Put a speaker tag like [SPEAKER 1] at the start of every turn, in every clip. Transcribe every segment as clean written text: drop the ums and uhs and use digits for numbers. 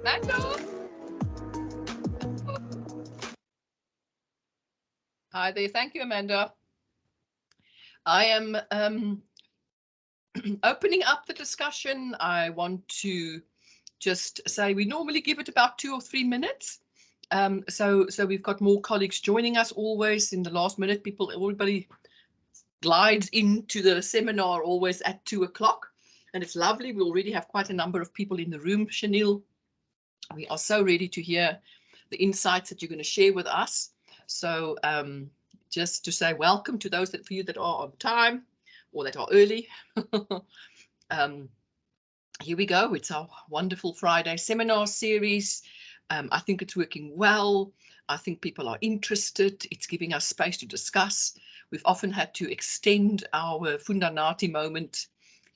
[SPEAKER 1] Mando? Hi there. Thank you, Amanda. I am opening up the discussion. I want to just say we normally give it about 2 or 3 minutes. So we've got more colleagues joining us always in the last minute. Everybody glides into the seminar always at 2 o'clock. And it's lovely. We already have quite a number of people in the room, Shaneel. We are so ready to hear the insights that you're going to share with us. So just to say welcome to those for you that are on time or that are early. Here we go. It's our wonderful Friday seminar series. I think it's working well. I think people are interested. It's giving us space to discuss. We've often had to extend our Fundanati moment,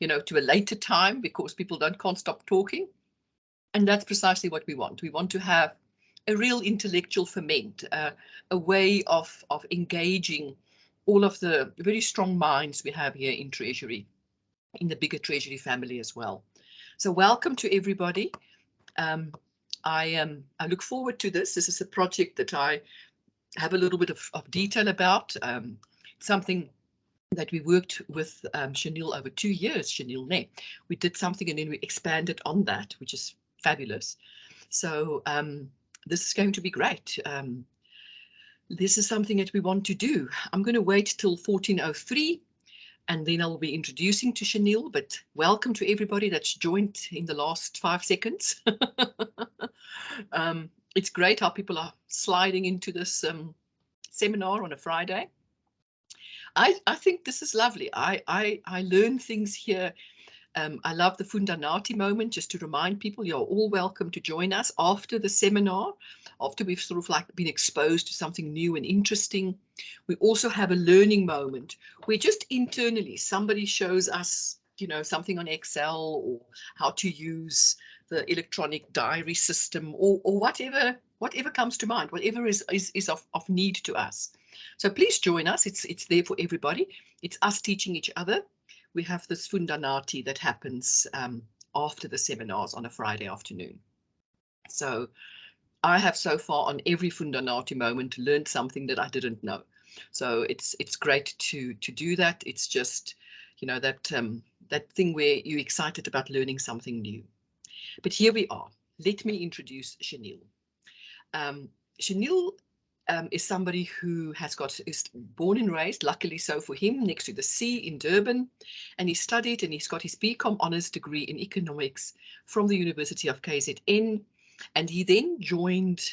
[SPEAKER 1] to a later time because people can't stop talking. And that's precisely what we want. We want to have a real intellectual ferment, a way of engaging all of the very strong minds we have here in Treasury, in the bigger Treasury family as well. So welcome to everybody. I look forward to this. This is a project that I have a little bit of detail about, something that we worked with Shaneel over 2 years, Shaneel. We did something and then we expanded on that, which is fabulous. So this is going to be great. This is something that we want to do. I'm going to wait till 14:03 and then I'll be introducing to Shaneel, but welcome to everybody that's joined in the last 5 seconds. It's great how people are sliding into this seminar on a Friday. I think this is lovely. I learn things here. I love the Fundanati moment, just to remind people you're all welcome to join us after the seminar, after we've sort of like been exposed to something new and interesting. We also have a learning moment where just internally somebody shows us, something on Excel or how to use the electronic diary system or whatever comes to mind, whatever is of need to us. So please join us. It's there for everybody. It's us teaching each other. We have this Fundanati that happens after the seminars on a Friday afternoon. So I have so far on every Fundanati moment learned something that I didn't know. So it's great to do that. It's just, that thing where you're excited about learning something new. But here we are. Let me introduce Shaneel. Shaneel is somebody who is born and raised, luckily so for him, next to the sea in Durban, and he studied and he's got his BCom honours degree in economics from the University of KZN, and he then joined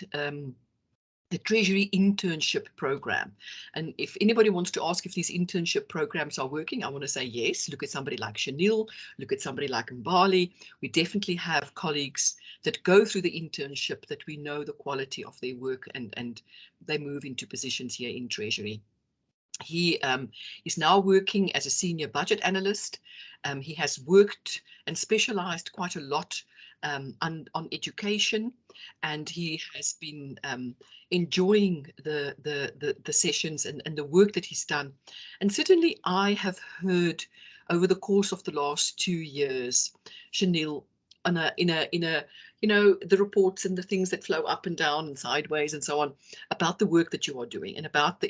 [SPEAKER 1] the Treasury internship program. And if anybody wants to ask if these internship programs are working, I want to say yes. Look at somebody like Shaneel, look at somebody like Mbali. We definitely have colleagues that go through the internship that we know the quality of their work and they move into positions here in Treasury. He is now working as a senior budget analyst. He has worked and specialized quite a lot on education, and he has been enjoying the sessions and the work that he's done. And certainly I have heard over the course of the last 2 years, Shaneel, in a the reports and the things that flow up and down and sideways and so on, about the work that you are doing and about the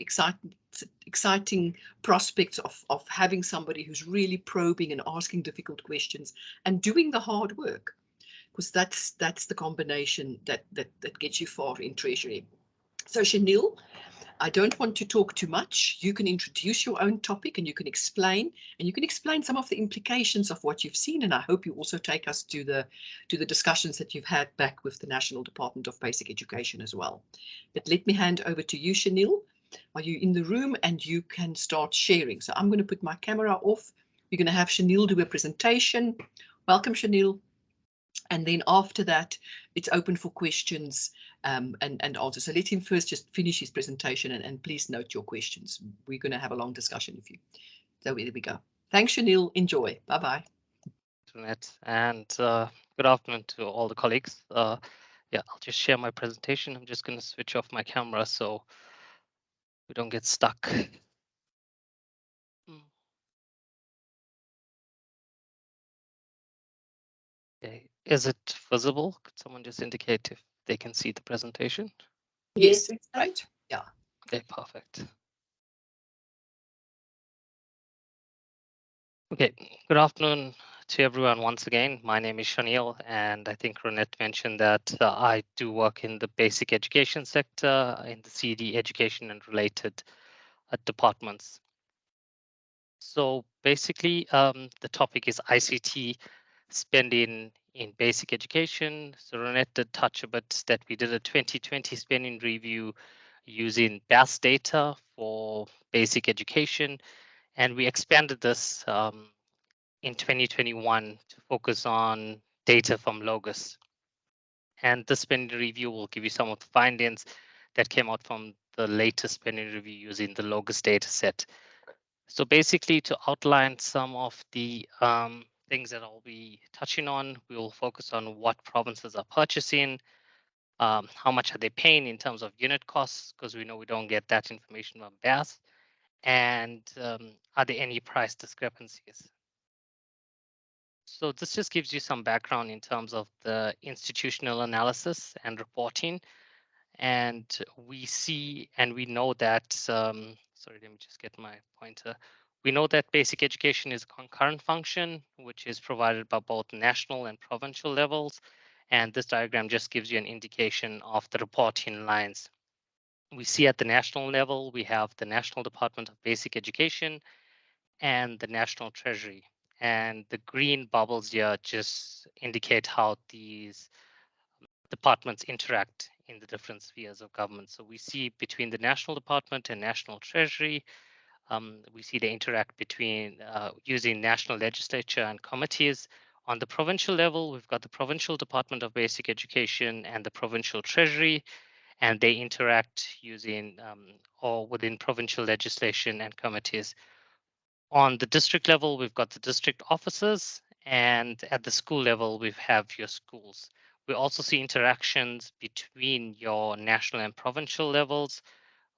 [SPEAKER 1] exciting prospects of having somebody who's really probing and asking difficult questions and doing the hard work, because that's the combination that gets you far in Treasury. So Shaneel, I don't want to talk too much. You can introduce your own topic and you can explain some of the implications of what you've seen. And I hope you also take us to the discussions that you've had back with the National Department of Basic Education as well. But let me hand over to you, Shaneel. Are you in the room? And you can start sharing. So I'm going to put my camera off. We're going to have Shaneel do a presentation. Welcome, Shaneel. And then after that, it's open for questions and answers. So let him first just finish his presentation and please note your questions. We're going to have a long discussion with you. So there we go. Thanks, Shaneel. Enjoy. Bye-bye.
[SPEAKER 2] And good afternoon to all the colleagues. Yeah, I'll just share my presentation. I'm just going to switch off my camera so we don't get stuck. Okay. Is it visible? Could someone just indicate if they can see the presentation?
[SPEAKER 1] Yes, it's right. Yeah.
[SPEAKER 2] Okay, perfect. Okay, good afternoon to everyone once again. My name is Shaneel, and I think Ronette mentioned that I do work in the basic education sector in the CD education and related departments. So basically, the topic is ICT spending in basic education. So Ronette did touch a bit that we did a 2020 spending review using BAS data for basic education, and we expanded this in 2021 to focus on data from Logos. And the spending review will give you some of the findings that came out from the latest spending review using the Logos data set. So basically, to outline some of the things that I'll be touching on, we will focus on what provinces are purchasing, how much are they paying in terms of unit costs, because we know we don't get that information from BAS, and are there any price discrepancies? So this just gives you some background in terms of the institutional analysis and reporting. And we see and we know that, sorry, let me just get my pointer. We know that basic education is a concurrent function, which is provided by both national and provincial levels. And this diagram just gives you an indication of the reporting lines. We see at the national level, we have the National Department of Basic Education and the National Treasury. And the green bubbles here just indicate how these departments interact in the different spheres of government. So we see between the National Department and National Treasury, we see they interact between using national legislature and committees. On the provincial level, we've got the Provincial Department of Basic Education and the Provincial Treasury, and they interact using or within provincial legislation and committees. On the district level, we've got the district offices, and at the school level, we have your schools. We also see interactions between your national and provincial levels,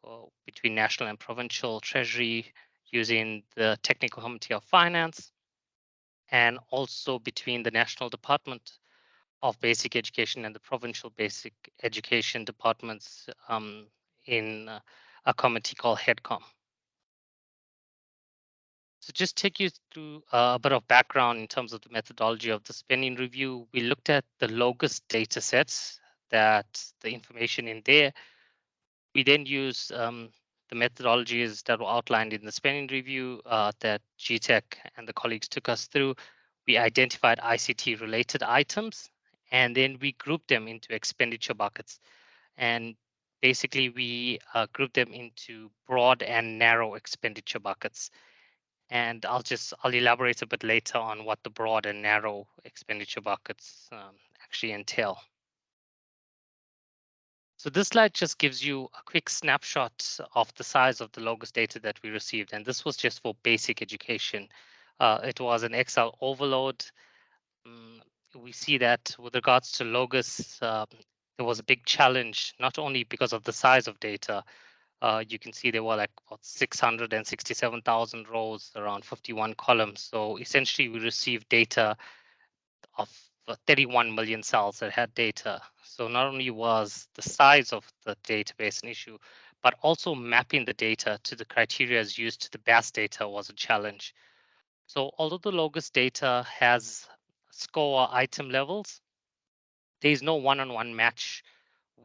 [SPEAKER 2] or between national and provincial treasury using the Technical Committee of Finance, and also between the National Department of Basic Education and the provincial basic education departments in a committee called HEDCOM. So just take you through a bit of background in terms of the methodology of the spending review. We looked at the Logos data sets, that the information in there. We then use the methodologies that were outlined in the spending review that GTAC and the colleagues took us through. We identified ICT related items, and then we grouped them into expenditure buckets. And basically we grouped them into broad and narrow expenditure buckets. And I'll elaborate a bit later on what the broad and narrow expenditure buckets actually entail. So this slide just gives you a quick snapshot of the size of the Logos data that we received. And this was just for basic education. It was an Excel overload. We see that with regards to Logos, there was a big challenge, not only because of the size of data. You can see there were like about 667,000 rows, around 51 columns. So essentially we received data of 31 million cells that had data. So not only was the size of the database an issue, but also mapping the data to the criteria used to the BAS data was a challenge. So although the Logos data has score item levels, there is no one-on-one match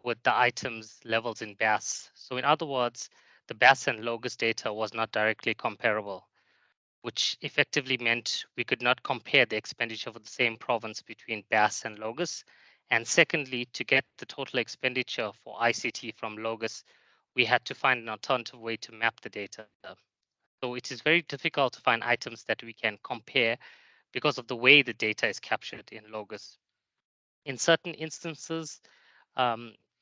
[SPEAKER 2] with the items levels in BAS. So in other words, the BAS and Logos data was not directly comparable, which effectively meant we could not compare the expenditure for the same province between BAS and Logos. And secondly, to get the total expenditure for ICT from Logos, we had to find an alternative way to map the data. So it is very difficult to find items that we can compare because of the way the data is captured in Logos. In certain instances,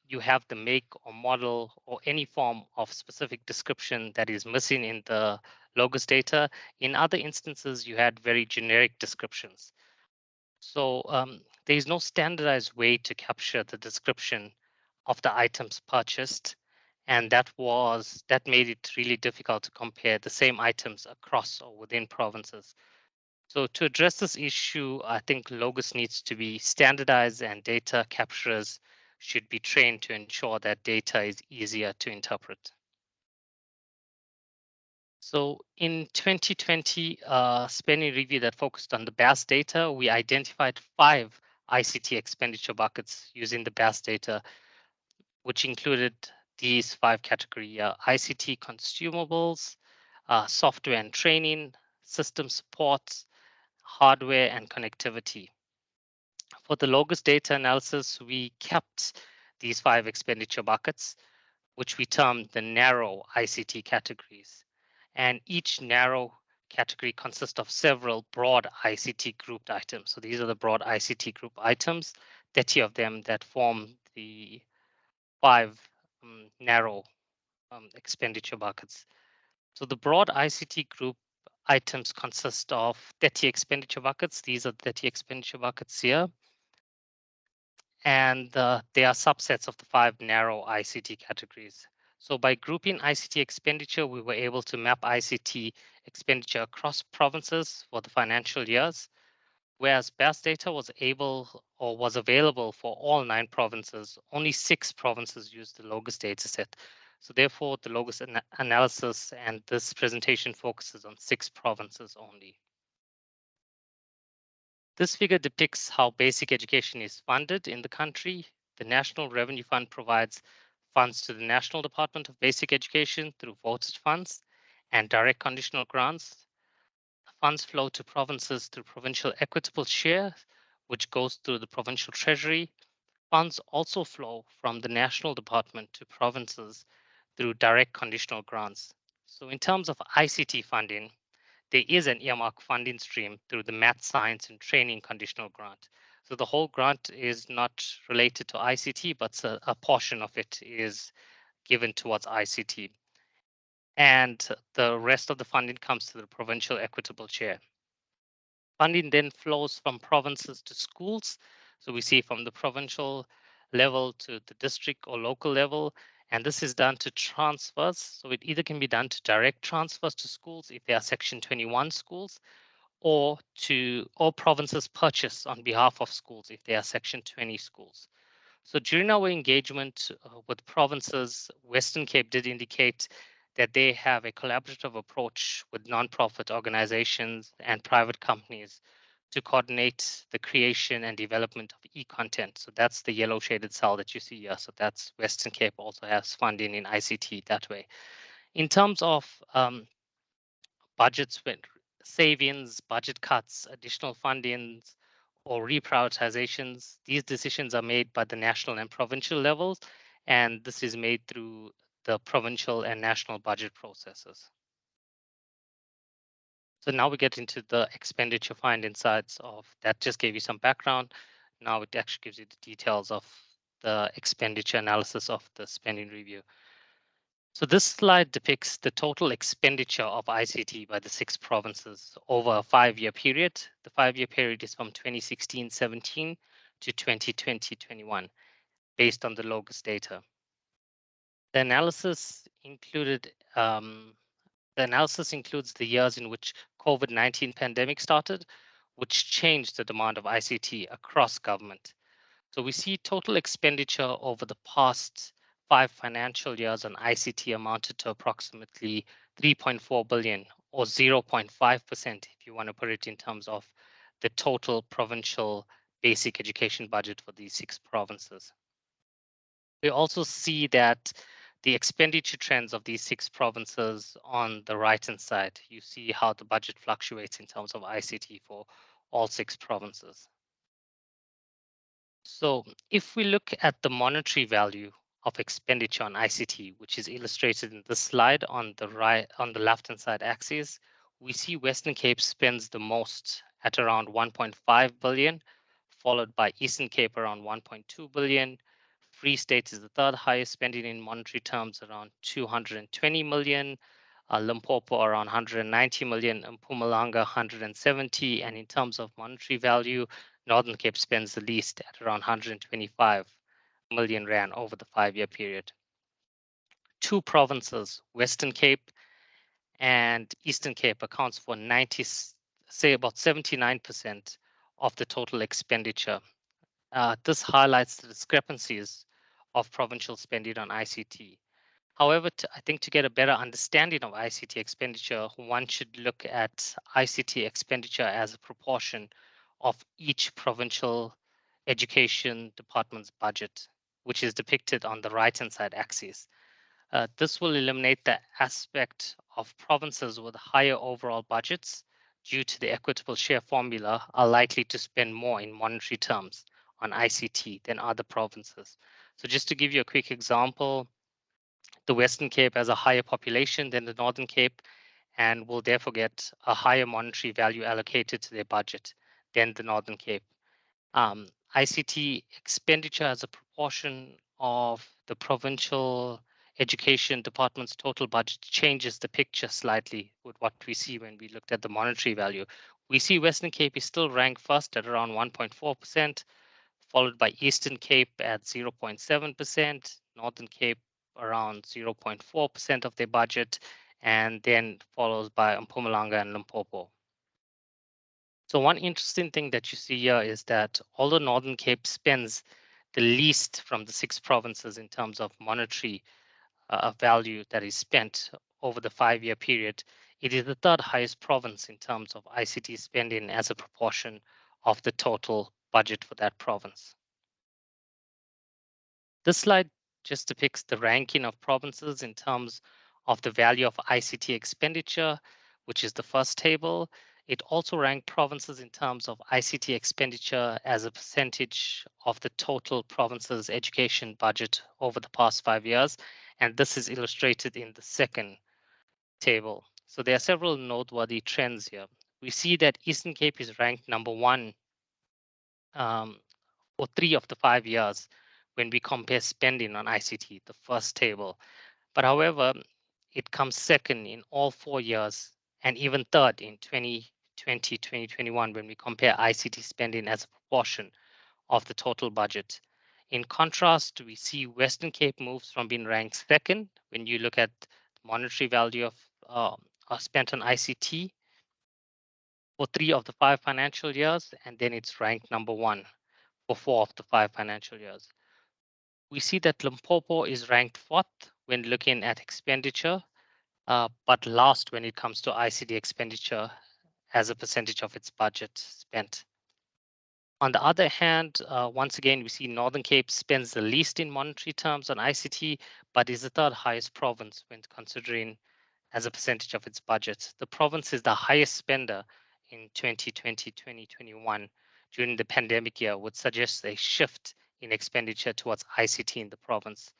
[SPEAKER 2] you have the make or model or any form of specific description that is missing in the Logos data. In other instances, you had very generic descriptions. So there is no standardized way to capture the description of the items purchased. And that made it really difficult to compare the same items across or within provinces. So to address this issue, I think logos needs to be standardized and data capturers should be trained to ensure that data is easier to interpret. So in 2020 spending review that focused on the BAS data, we identified 5 ICT expenditure buckets using the BAS data, which included these 5 categories: ICT consumables, software and training, system support, hardware and connectivity. For the logos data analysis, we kept these 5 expenditure buckets, which we termed the narrow ICT categories. And each narrow category consists of several broad ICT grouped items. So these are the broad ICT group items, 30 of them that form the 5 narrow expenditure buckets. So the broad ICT group items consist of 30 expenditure buckets. These are 30 expenditure buckets here. And they are subsets of the 5 narrow ICT categories. So by grouping ICT expenditure, we were able to map ICT expenditure across provinces for the financial years, whereas BAS data was available for all 9 provinces. Only 6 provinces used the logos dataset. So therefore, the logos analysis and this presentation focuses on 6 provinces only. This figure depicts how basic education is funded in the country. The National Revenue Fund provides funds to the National Department of Basic Education through voted funds and direct conditional grants. Funds flow to provinces through provincial equitable share, which goes through the provincial treasury. Funds also flow from the National Department to provinces through direct conditional grants. So in terms of ICT funding, there is an earmark funding stream through the Math, Science and Training Conditional Grant. So the whole grant is not related to ICT, but a portion of it is given towards ICT. And the rest of the funding comes to the provincial equitable share. Funding then flows from provinces to schools. So we see from the provincial level to the district or local level, and this is done to transfers. So it either can be done to direct transfers to schools if they are Section 21 schools, or provinces purchase on behalf of schools if they are Section 20 schools. So during our engagement with provinces, Western Cape did indicate that they have a collaborative approach with nonprofit organizations and private companies to coordinate the creation and development of e-content. So that's the yellow shaded cell that you see here. So that's Western Cape also has funding in ICT that way. In terms of budgets with savings, budget cuts, additional fundings, or reprioritizations, these decisions are made by the national and provincial levels, and this is made through the provincial and national budget processes. So now we get into the expenditure find insights of that. Just gave you some background. Now it actually gives you the details of the expenditure analysis of the spending review. So this slide depicts the total expenditure of ICT by the 6 provinces over a 5-year period. The 5-year period is from 2016-17 to 2020-21, based on the logos data. The analysis includes the years in which COVID-19 pandemic started, which changed the demand of ICT across government. So we see total expenditure over the past 5 financial years on ICT amounted to approximately 3.4 billion, or 0.5% if you want to put it in terms of the total provincial basic education budget for these 6 provinces. We also see that the expenditure trends of these 6 provinces on the right-hand side. You see how the budget fluctuates in terms of ICT for all 6 provinces. So if we look at the monetary value of expenditure on ICT, which is illustrated in this slide on the left-hand side axis, we see Western Cape spends the most at around 1.5 billion, followed by Eastern Cape around 1.2 billion. Free State is the 3rd highest spending in monetary terms, around 220 million. Limpopo around 190 million, and Mpumalanga 170. And in terms of monetary value, Northern Cape spends the least at around 125 million rand over the 5-year period. 2 provinces, Western Cape and Eastern Cape, accounts for 97% say about 79% of the total expenditure. This highlights the discrepancies of provincial spending on ICT. However, I think to get a better understanding of ICT expenditure, one should look at ICT expenditure as a proportion of each provincial education department's budget, which is depicted on the right-hand side axis. This will eliminate the aspect of provinces with higher overall budgets due to the equitable share formula are likely to spend more in monetary terms on ICT than other provinces. So just to give you a quick example, the Western Cape has a higher population than the Northern Cape and will therefore get a higher monetary value allocated to their budget than the Northern Cape. ICT expenditure as a proportion of the provincial education department's total budget changes the picture slightly with what we see when we looked at the monetary value. We see Western Cape is still ranked first at around 1.4%, followed by Eastern Cape at 0.7%, Northern Cape around 0.4% of their budget, and then followed by Mpumalanga and Limpopo. So one interesting thing that you see here is that although Northern Cape spends the least from the 6 provinces in terms of monetary value that is spent over the 5-year period, it is the 3rd highest province in terms of ICT spending as a proportion of the total budget for that province. This slide just depicts the ranking of provinces in terms of the value of ICT expenditure, which is the first table. It also ranked provinces in terms of ICT expenditure as a percentage of the total province's education budget over the past 5 years. And this is illustrated in the second table. So there are several noteworthy trends here. We see that Eastern Cape is ranked number 1 for 3 of the 5 years when we compare spending on ICT, the first table. But however, it comes second in all 4 years and even third in 2020, 2021 when we compare ICT spending as a proportion of the total budget. In contrast, we see Western Cape moves from being ranked second when you look at the monetary value of spent on ICT for 3 of the 5 financial years, and then it's ranked number 1 for 4 of the 5 financial years. We see that Limpopo is ranked 4th when looking at expenditure, but last when it comes to ICT expenditure as a percentage of its budget spent. On the other hand, once again, we see Northern Cape spends the least in monetary terms on ICT, but is the 3rd highest province when considering as a percentage of its budget. The province is the highest spender in 2020, 2021 during the pandemic year, which suggests a shift in expenditure towards ICT in the province.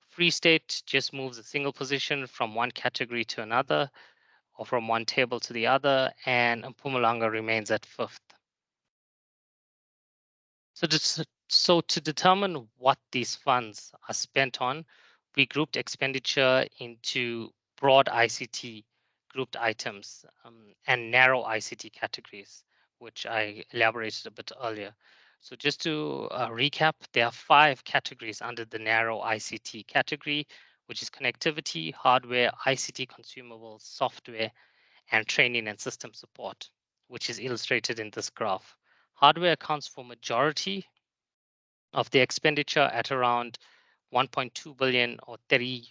[SPEAKER 2] Free State just moves a single position from one category to another or from one table to the other, and Mpumalanga remains at 5th. So to determine what these funds are spent on, we grouped expenditure into broad ICT grouped items and narrow ICT categories, which I elaborated a bit earlier. So just to recap, there are 5 categories under the narrow ICT category, which is connectivity, hardware, ICT consumables, software, and training and system support, which is illustrated in this graph. Hardware accounts for majority of the expenditure at around 1.2 billion or 34%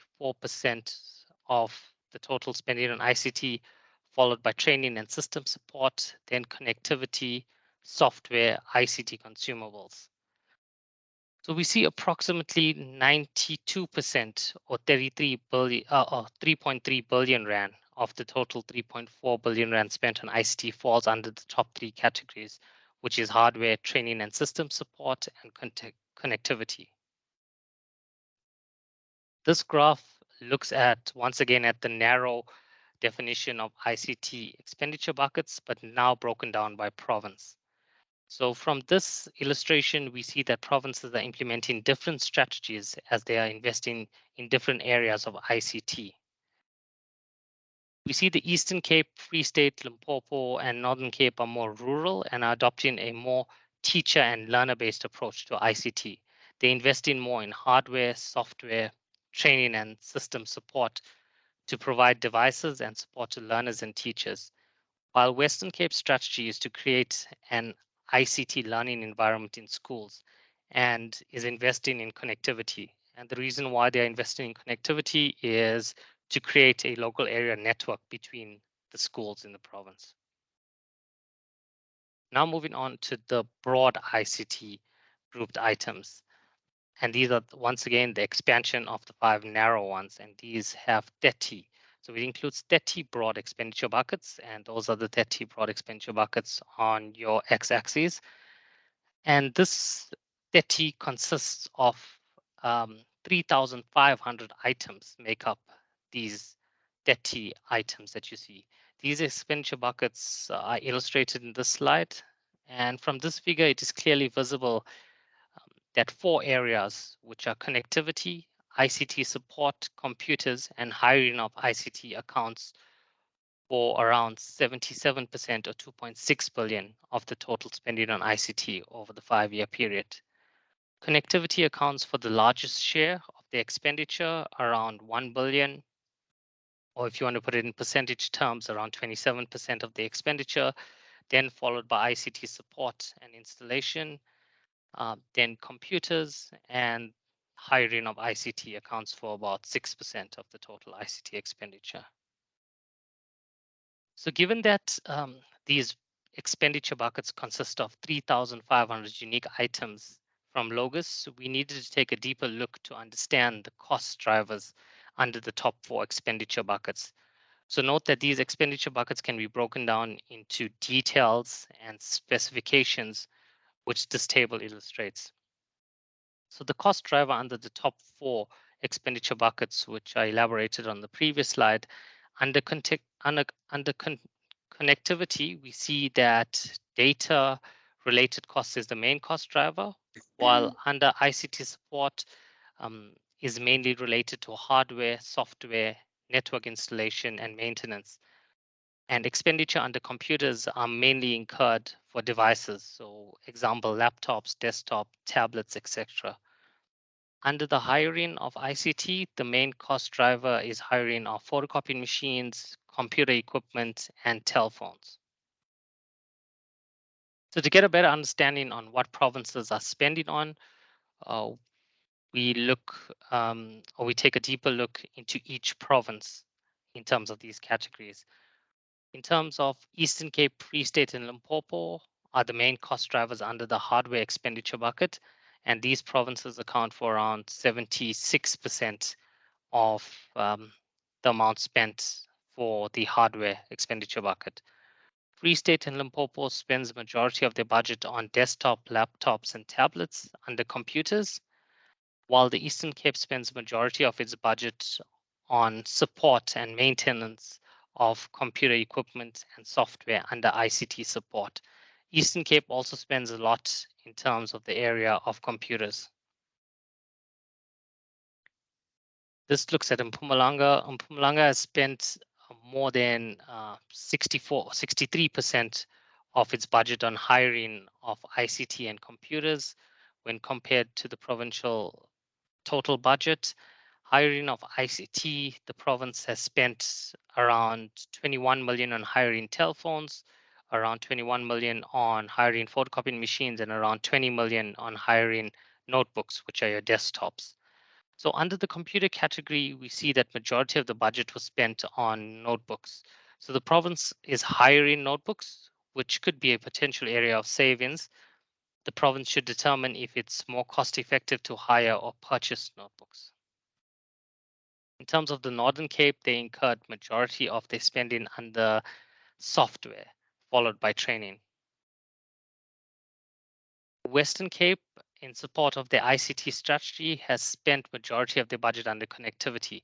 [SPEAKER 2] of the total spending on ICT, followed by training and system support, then connectivity, software, ICT consumables. So we see approximately 92% or 33 billion or 3.3 billion rand of the total 3.4 billion rand spent on ICT falls under the top 3 categories, which is hardware, training and system support, and connectivity. This graph looks at, once again, at the narrow definition of ICT expenditure buckets, but now broken down by province. So from this illustration, we see that provinces are implementing different strategies as they are investing in different areas of ICT. We see the Eastern Cape, Free State, Limpopo, and Northern Cape are more rural and are adopting a more teacher and learner-based approach to ICT. They invest in more in hardware, software, training, and system support to provide devices and support to learners and teachers. while Western Cape's strategy is to create an ICT learning environment in schools and is investing in connectivity. And the reason why they're investing in connectivity is to create a local area network between the schools in the province. Now moving on to the broad ICT grouped items. And these are once again the expansion of the 5 narrow ones, and these have 30. So it includes 30 broad expenditure buckets, and those are the 30 broad expenditure buckets on your x-axis. And this 30 consists of 3,500 items make up these 30 items that you see. These expenditure buckets are illustrated in this slide. And from this figure, it is clearly visible that 4 areas, which are connectivity, ICT support, computers, and hiring of ICT accounts for around 77% or 2.6 billion of the total spending on ICT over the 5-year period. Connectivity accounts for the largest share of the expenditure, around 1 billion, or if you want to put it in percentage terms, around 27% of the expenditure, then followed by ICT support and installation, then computers, and hiring of ICT accounts for about 6% of the total ICT expenditure. So given that these expenditure buckets consist of 3,500 unique items from Logos, we needed to take a deeper look to understand the cost drivers under the top 4 expenditure buckets. So note that these expenditure buckets can be broken down into details and specifications, which this table illustrates. So the cost driver under the top 4 expenditure buckets, which I elaborated on the previous slide, under connectivity, we see that data related costs is the main cost driver, while under ICT support is mainly related to hardware, software, network installation, and maintenance. And expenditure under computers are mainly incurred for devices. So example, laptops, desktop, tablets, etc. Under the hiring of ICT, the main cost driver is hiring of photocopying machines, computer equipment, and telephones. So to get a better understanding on what provinces are spending on, we look or we take a deeper look into each province in terms of these categories. In terms of Eastern Cape, Free State, and Limpopo are the main cost drivers under the hardware expenditure bucket, and these provinces account for around 76% of the amount spent for the hardware expenditure bucket. Free State and Limpopo spends the majority of their budget on desktop, laptops, and tablets under computers, while the Eastern Cape spends the majority of its budget on support and maintenance of computer equipment and software under ICT support. Eastern Cape also spends a lot in terms of the area of computers. This looks at Mpumalanga. Mpumalanga has spent more than 63% of its budget on hiring of ICT and computers when compared to the provincial total budget. Hiring of ICT, the province has spent around 21 million on hiring telephones, around 21 million on hiring photocopying machines, and around 20 million on hiring notebooks, which are your desktops. So under the computer category, we see that majority of the budget was spent on notebooks. So the province is hiring notebooks, which could be a potential area of savings. The province should determine if it's more cost effective to hire or purchase notebooks. In terms of the Northern Cape, they incurred majority of their spending under software, followed by training. Western Cape, in support of their ICT strategy, has spent majority of their budget under connectivity.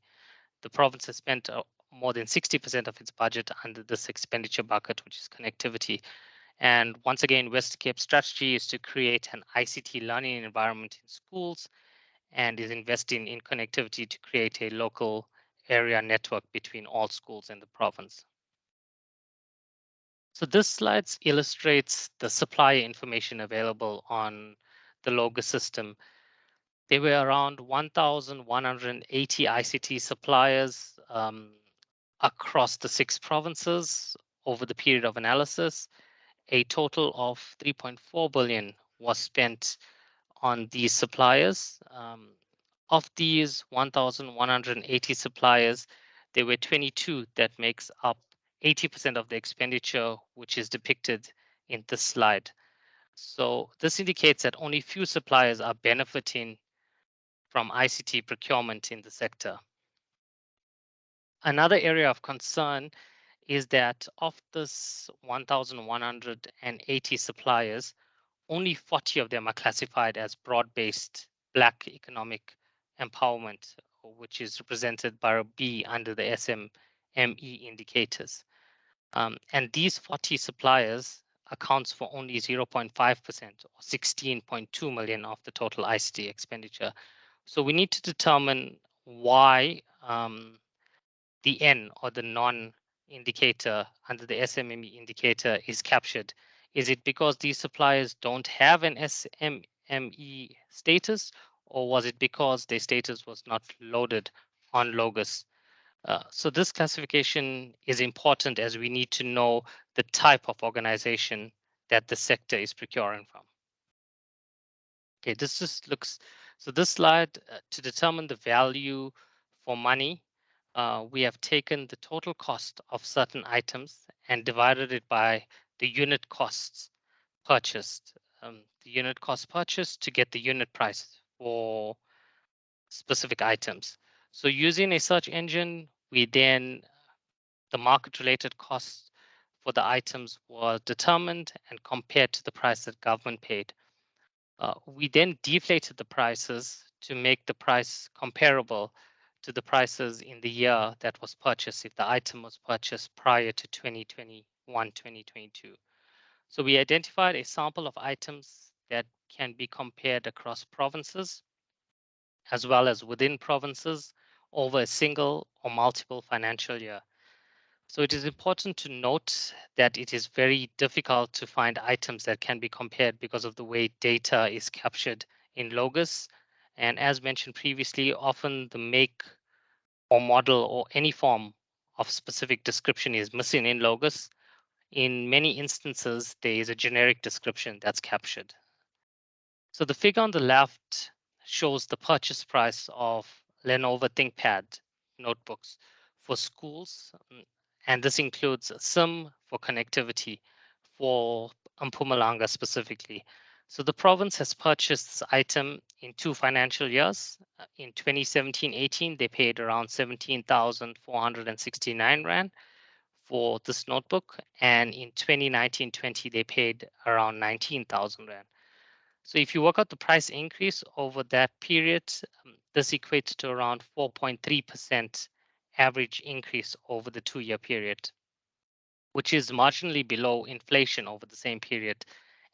[SPEAKER 2] The province has spent more than 60% of its budget under this expenditure bucket, which is connectivity. And once again, Western Cape's strategy is to create an ICT learning environment in schools and is investing in connectivity to create a local area network between all schools in the province. So this slide illustrates the supplier information available on the Logos system. There were around 1,180 ICT suppliers across the 6 provinces, over the period of analysis, a total of 3.4 billion was spent on these suppliers. Of these 1,180 suppliers, there were 22 that makes up 80% of the expenditure, which is depicted in this slide. So this indicates that only few suppliers are benefiting from ICT procurement in the sector. Another area of concern is that of this 1,180 suppliers, only 40 of them are classified as broad-based Black economic empowerment, which is represented by a B under the SMME indicators. And these 40 suppliers accounts for only 0.5% or 16.2 million of the total ICT expenditure. So we need to determine why the N or the non-indicator under the SMME indicator is captured. Is it because these suppliers don't have an SMME status, or was it because their status was not loaded on Logos? So this classification is important as we need to know the type of organization that the sector is procuring from. Okay, this just looks, so this slide to determine the value for money, we have taken the total cost of certain items and divided it by the unit costs purchased, the unit cost purchased to get the unit price for specific items. So using a search engine, we then, the market related costs for the items were determined and compared to the price that government paid. We then deflated the prices to make the price comparable to the prices in the year that was purchased if the item was purchased prior to 2021, 2022. So we identified a sample of items that can be compared across provinces as well as within provinces over a single or multiple financial year. So it is important to note that it is very difficult to find items that can be compared because of the way data is captured in Logos. And as mentioned previously, often the make or model or any form of specific description is missing in Logos. In many instances, there is a generic description that's captured. So the figure on the left shows the purchase price of Lenovo ThinkPad notebooks for schools. And this includes a SIM for connectivity for Mpumalanga specifically. So the province has purchased this item in 2 financial years. In 2017-18, they paid around 17,469 Rand for this notebook. And in 2019-20, they paid around 19,000 Rand. So if you work out the price increase over that period, this equates to around 4.3% average increase over the 2-year period, which is marginally below inflation over the same period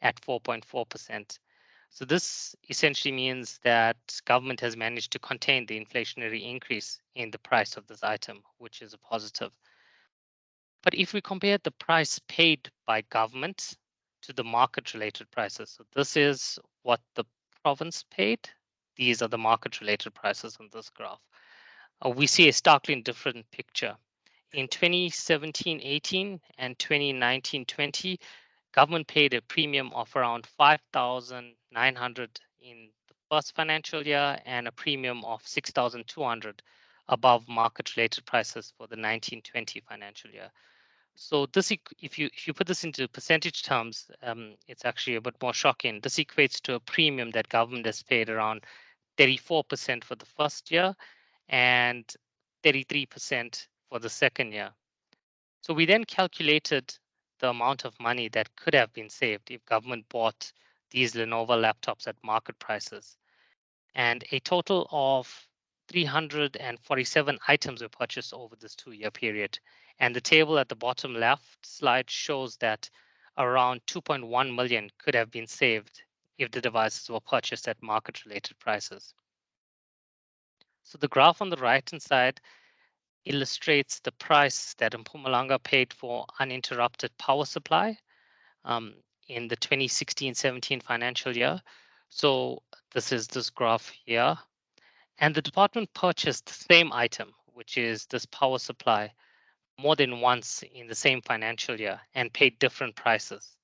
[SPEAKER 2] at 4.4%. So this essentially means that government has managed to contain the inflationary increase in the price of this item, which is a positive. But if we compare the price paid by government to the market related prices, so this is what the province paid. These are the market related prices on this graph. We see a starkly different picture. In 2017-18 and 2019-20, government paid a premium of around 5,900 in the first financial year and a premium of 6,200 above market related prices for the 19-20 financial year. So this, if you put this into percentage terms, it's actually a bit more shocking. This equates to a premium that government has paid around 34% for the first year and 33% for the second year. So we then calculated the amount of money that could have been saved if government bought these Lenovo laptops at market prices. And a total of 347 items were purchased over this 2-year period. And the table at the bottom left slide shows that around 2.1 million could have been saved if the devices were purchased at market related prices. So the graph on the right hand side illustrates the price that Mpumalanga paid for uninterrupted power supply in the 2016-17 financial year. So this is this graph here. And the department purchased the same item, which is this power supply, more than once in the same financial year and paid different prices.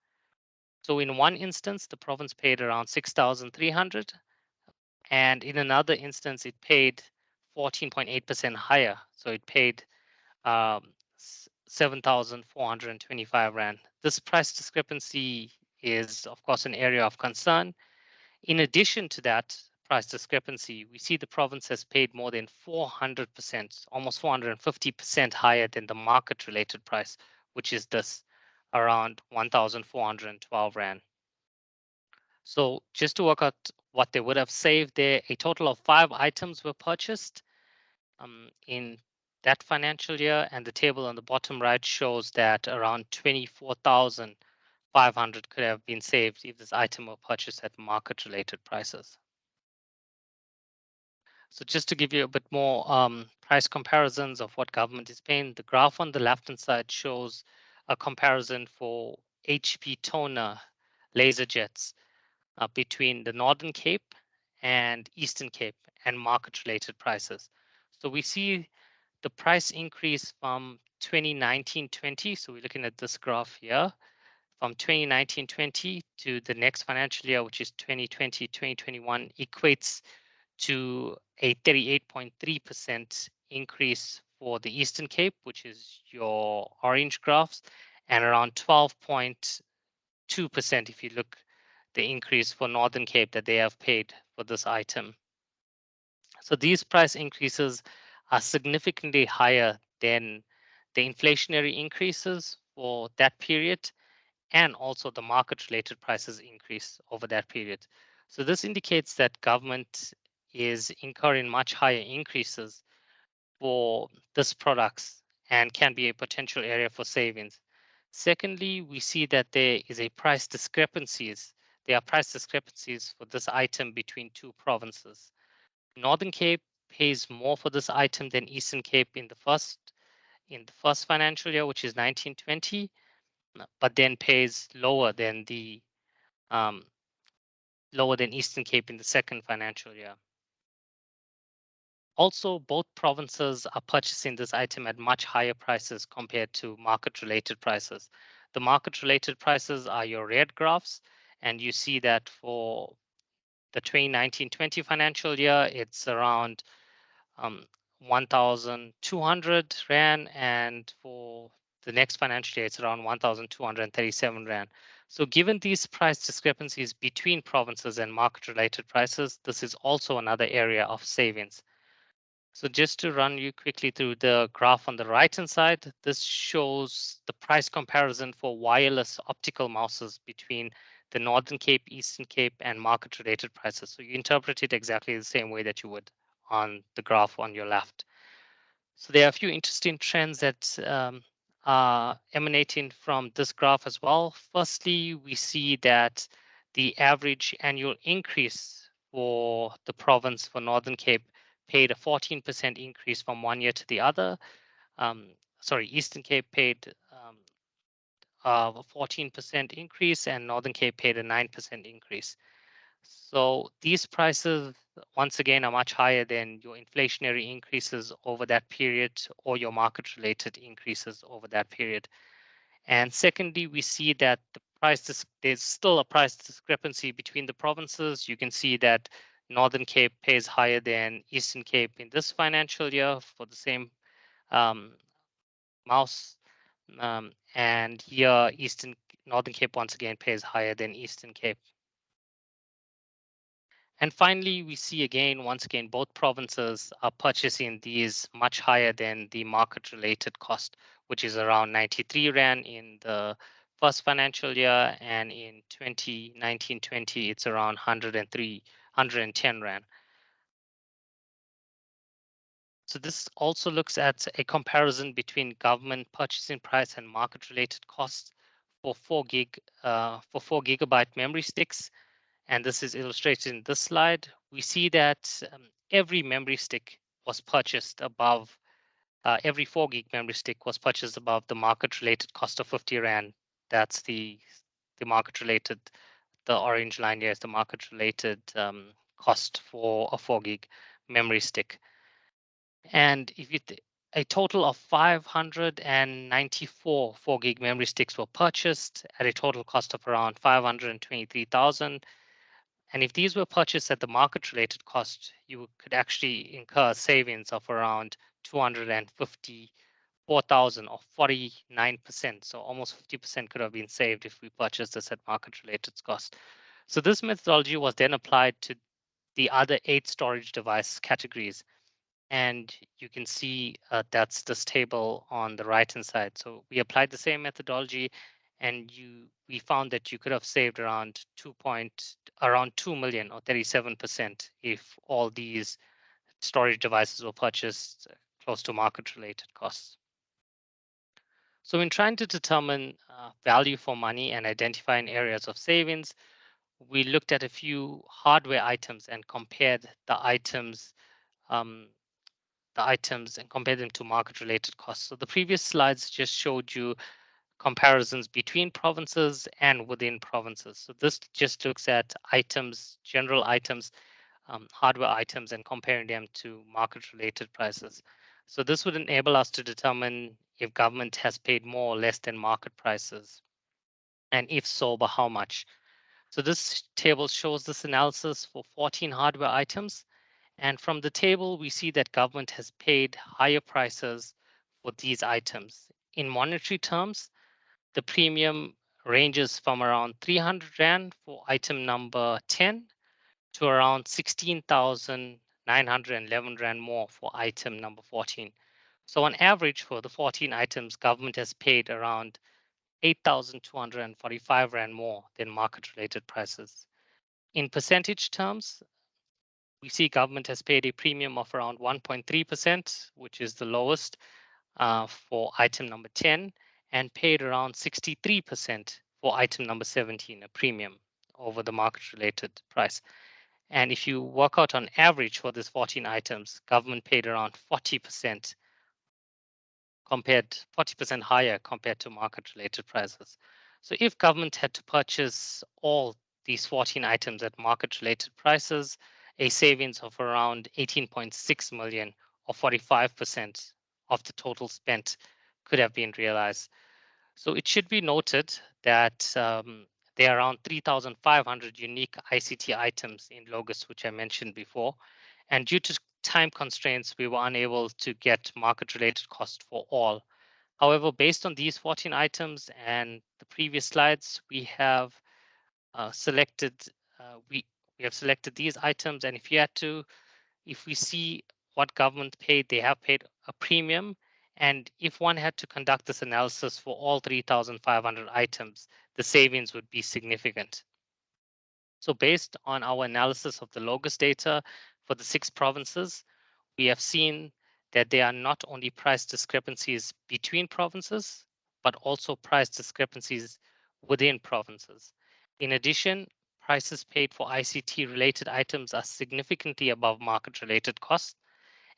[SPEAKER 2] So in one instance, the province paid around 6,300, and in another instance, it paid 14.8% higher. So it paid 7,425 Rand. This price discrepancy is, of course, an area of concern. In addition to that price discrepancy, we see the province has paid more than 400%, almost 450% higher than the market-related price, which is this around 1,412 Rand. So just to work out what they would have saved there, a total of 5 items were purchased in that financial year, and the table on the bottom right shows that around 24,500 could have been saved if this item were purchased at market-related prices. So just to give you a bit more price comparisons of what government is paying, the graph on the left-hand side shows a comparison for HP toner laser jets between the Northern Cape and Eastern Cape and market-related prices. So we see the price increase from 2019-20. So we're looking at this graph here. From 2019-20 to the next financial year, which is 2020-2021, equates to a 38.3% increase for the Eastern Cape, which is your orange graphs, and around 12.2% if you look the increase for Northern Cape that they have paid for this item. So these price increases are significantly higher than the inflationary increases for that period, and also the market-related prices increase over that period. So this indicates that government is incurring much higher increases for these products and can be a potential area for savings. Secondly, we see that there is a price discrepancies. There are price discrepancies for this item between two provinces. Northern Cape pays more for this item than Eastern Cape in the first financial year, which is 1920, but then pays lower than Eastern Cape in the second financial year. Also, both provinces are purchasing this item at much higher prices compared to market-related prices. The market-related prices are your red graphs, and you see that for the 2019-20 financial year, it's around 1,200 Rand, and for the next financial year, it's around 1,237 Rand. So given these price discrepancies between provinces and market-related prices, this is also another area of savings. So just to run you quickly through the graph on the right-hand side, this shows the price comparison for wireless optical mouses between the Northern Cape, Eastern Cape, and market-related prices. So you interpret it exactly the same way that you would on the graph on your left. So there are a few interesting trends that are emanating from this graph as well. Firstly, we see that the average annual increase for the province for Northern Cape paid a 14% increase from one year to the other. Eastern Cape paid a 14% increase, and Northern Cape paid a 9% increase. So these prices, once again, are much higher than your inflationary increases over that period or your market-related increases over that period. And secondly, we see that there's still a price discrepancy between the provinces. You can see that Northern Cape pays higher than Eastern Cape in this financial year for the same mouse. And here, Northern Cape once again pays higher than Eastern Cape. And finally, we see once again, both provinces are purchasing these much higher than the market-related cost, which is around 93 Rand in the first financial year, and in 2019-20, it's around 110 Rand. So this also looks at a comparison between government purchasing price and market-related costs for 4 gigabyte memory sticks. And this is illustrated in this slide. We see that every memory stick was purchased above, every 4 gig memory stick was purchased above the market-related cost of 50 Rand. That's the market-related, the orange line here is the market-related cost for a 4 gig memory stick. And if you a total of 594 4 gig memory sticks were purchased at a total cost of around 523,000. And if these were purchased at the market related cost, you could actually incur savings of around 254,000 or 49%. So almost 50% could have been saved if we purchased this at market related cost. So this methodology was then applied to the other 8 storage device categories. And you can see that's this table on the right hand side. So we applied the same methodology, and we found that you could have saved around 2 million or 37% if all these storage devices were purchased close to market related costs. So in trying to determine value for money and identifying areas of savings, we looked at a few hardware items and compared the items and compare them to market related costs. So the previous slides just showed you comparisons between provinces and within provinces. So this just looks at items, general items, hardware items, and comparing them to market related prices. So this would enable us to determine if government has paid more or less than market prices, and if so, by how much. So this table shows this analysis for 14 hardware items. And from the table, we see that government has paid higher prices for these items. In monetary terms, the premium ranges from around 300 Rand for item number 10 to around 16,911 Rand more for item number 14. So on average for the 14 items, government has paid around 8,245 Rand more than market related prices. In percentage terms, we see government has paid a premium of around 1.3%, which is the lowest for item number 10, and paid around 63% for item number 17, a premium over the market related price. And if you work out on average for these 14 items, government paid around 40% higher compared to market related prices. So if government had to purchase all these 14 items at market related prices, a savings of around 18.6 million or 45% of the total spent could have been realized. So it should be noted that there are around 3,500 unique ICT items in Logos, which I mentioned before. And due to time constraints, we were unable to get market related cost for all. However, based on these 14 items and the previous slides, we have selected these items. And if we see what government paid, they have paid a premium. And if one had to conduct this analysis for all 3,500 items, the savings would be significant. So based on our analysis of the Logos data for the 6 provinces, we have seen that there are not only price discrepancies between provinces, but also price discrepancies within provinces. In addition, prices paid for ICT related items are significantly above market related costs.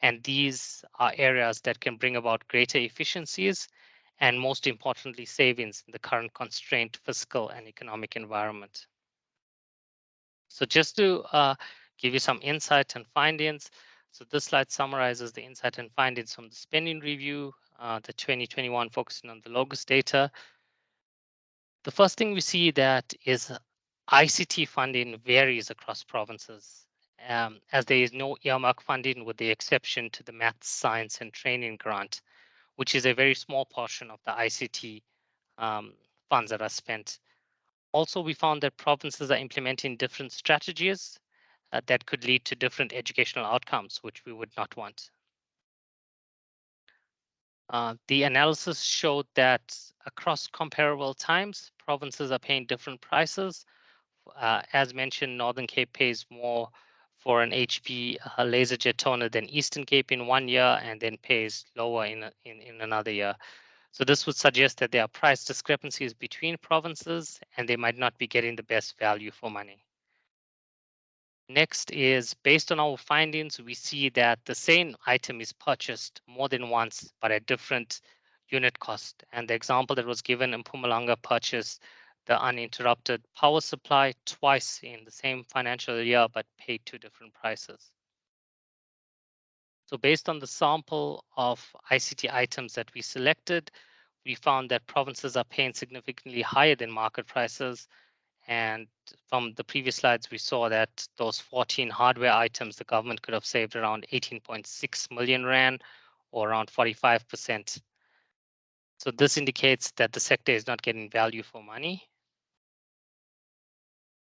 [SPEAKER 2] And these are areas that can bring about greater efficiencies and, most importantly, savings in the current constrained fiscal and economic environment. So just to give you some insight and findings, so this slide summarizes the insight and findings from the spending review, the 2021 focusing on the Logos data. The first thing we see that is ICT funding varies across provinces, as there is no earmark funding with the exception to the maths, science and training grant, which is a very small portion of the ICT funds that are spent. Also, we found that provinces are implementing different strategies that could lead to different educational outcomes, which we would not want. The analysis showed that across comparable times, provinces are paying different prices. As mentioned, Northern Cape pays more for an HP laserjet toner than Eastern Cape in 1 year, and then pays lower in another year. So this would suggest that there are price discrepancies between provinces, and they might not be getting the best value for money. Next is, based on our findings, we see that the same item is purchased more than once, but at different unit cost. And the example that was given in Mpumalanga purchased the uninterrupted power supply twice in the same financial year, but paid 2 different prices. So based on the sample of ICT items that we selected, we found that provinces are paying significantly higher than market prices. And from the previous slides, we saw that those 14 hardware items, the government could have saved around 18.6 million Rand, or around 45%. So this indicates that the sector is not getting value for money.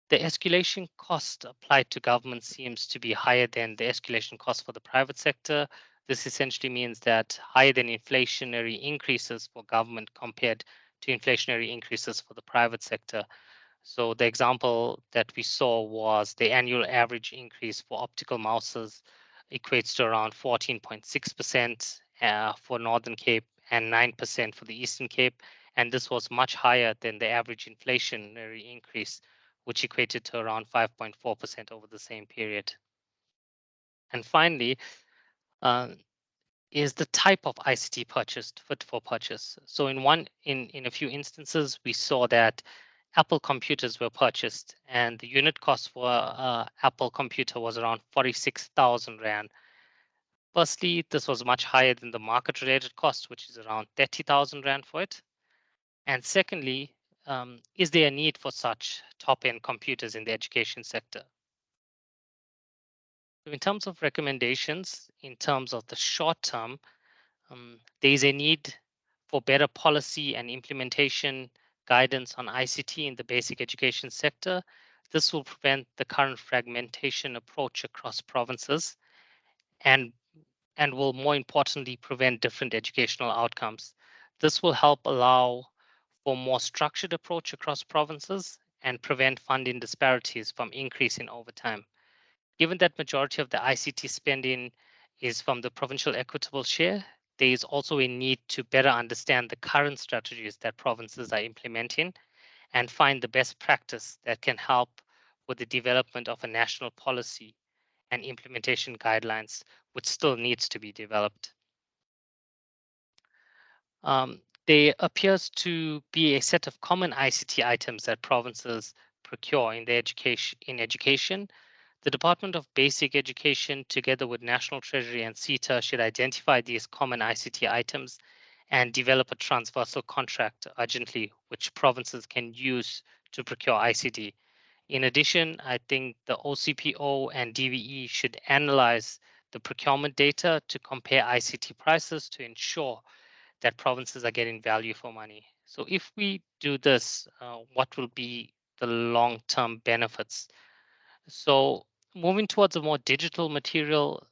[SPEAKER 2] The escalation cost applied to government seems to be higher than the escalation cost for the private sector. This essentially means that higher than inflationary increases for government compared to inflationary increases for the private sector. So the example that we saw was the annual average increase for optical mouses equates to around 14.6% for Northern Cape and 9% for the Eastern Cape. And this was much higher than the average inflationary increase, which equated to around 5.4% over the same period. And finally, uh, is the type of ICT purchased fit for purchase. So in a few instances, we saw that Apple computers were purchased, and the unit cost for Apple computer was around 46,000 Rand. Firstly, this was much higher than the market related cost, which is around 30,000 Rand for it. And secondly, is there a need for such top end computers in the education sector? So in terms of recommendations, in terms of the short term, there is a need for better policy and implementation guidance on ICT in the basic education sector. This will prevent the current fragmentation approach across provinces and, and will more importantly prevent different educational outcomes. This will help allow for more structured approach across provinces and prevent funding disparities from increasing over time. Given that majority of the ICT spending is from the provincial equitable share, there is also a need to better understand the current strategies that provinces are implementing and find the best practice that can help with the development of a national policy and implementation guidelines, which still needs to be developed. There appears to be a set of common ICT items that provinces procure in education. The Department of Basic Education, together with National Treasury and CETA, should identify these common ICT items and develop a transversal contract urgently, which provinces can use to procure ICT. In addition, I think the OCPO and DVE should analyze the procurement data to compare ICT prices to ensure that provinces are getting value for money. So if we do this, what will be the long-term benefits? So moving towards a more digital material,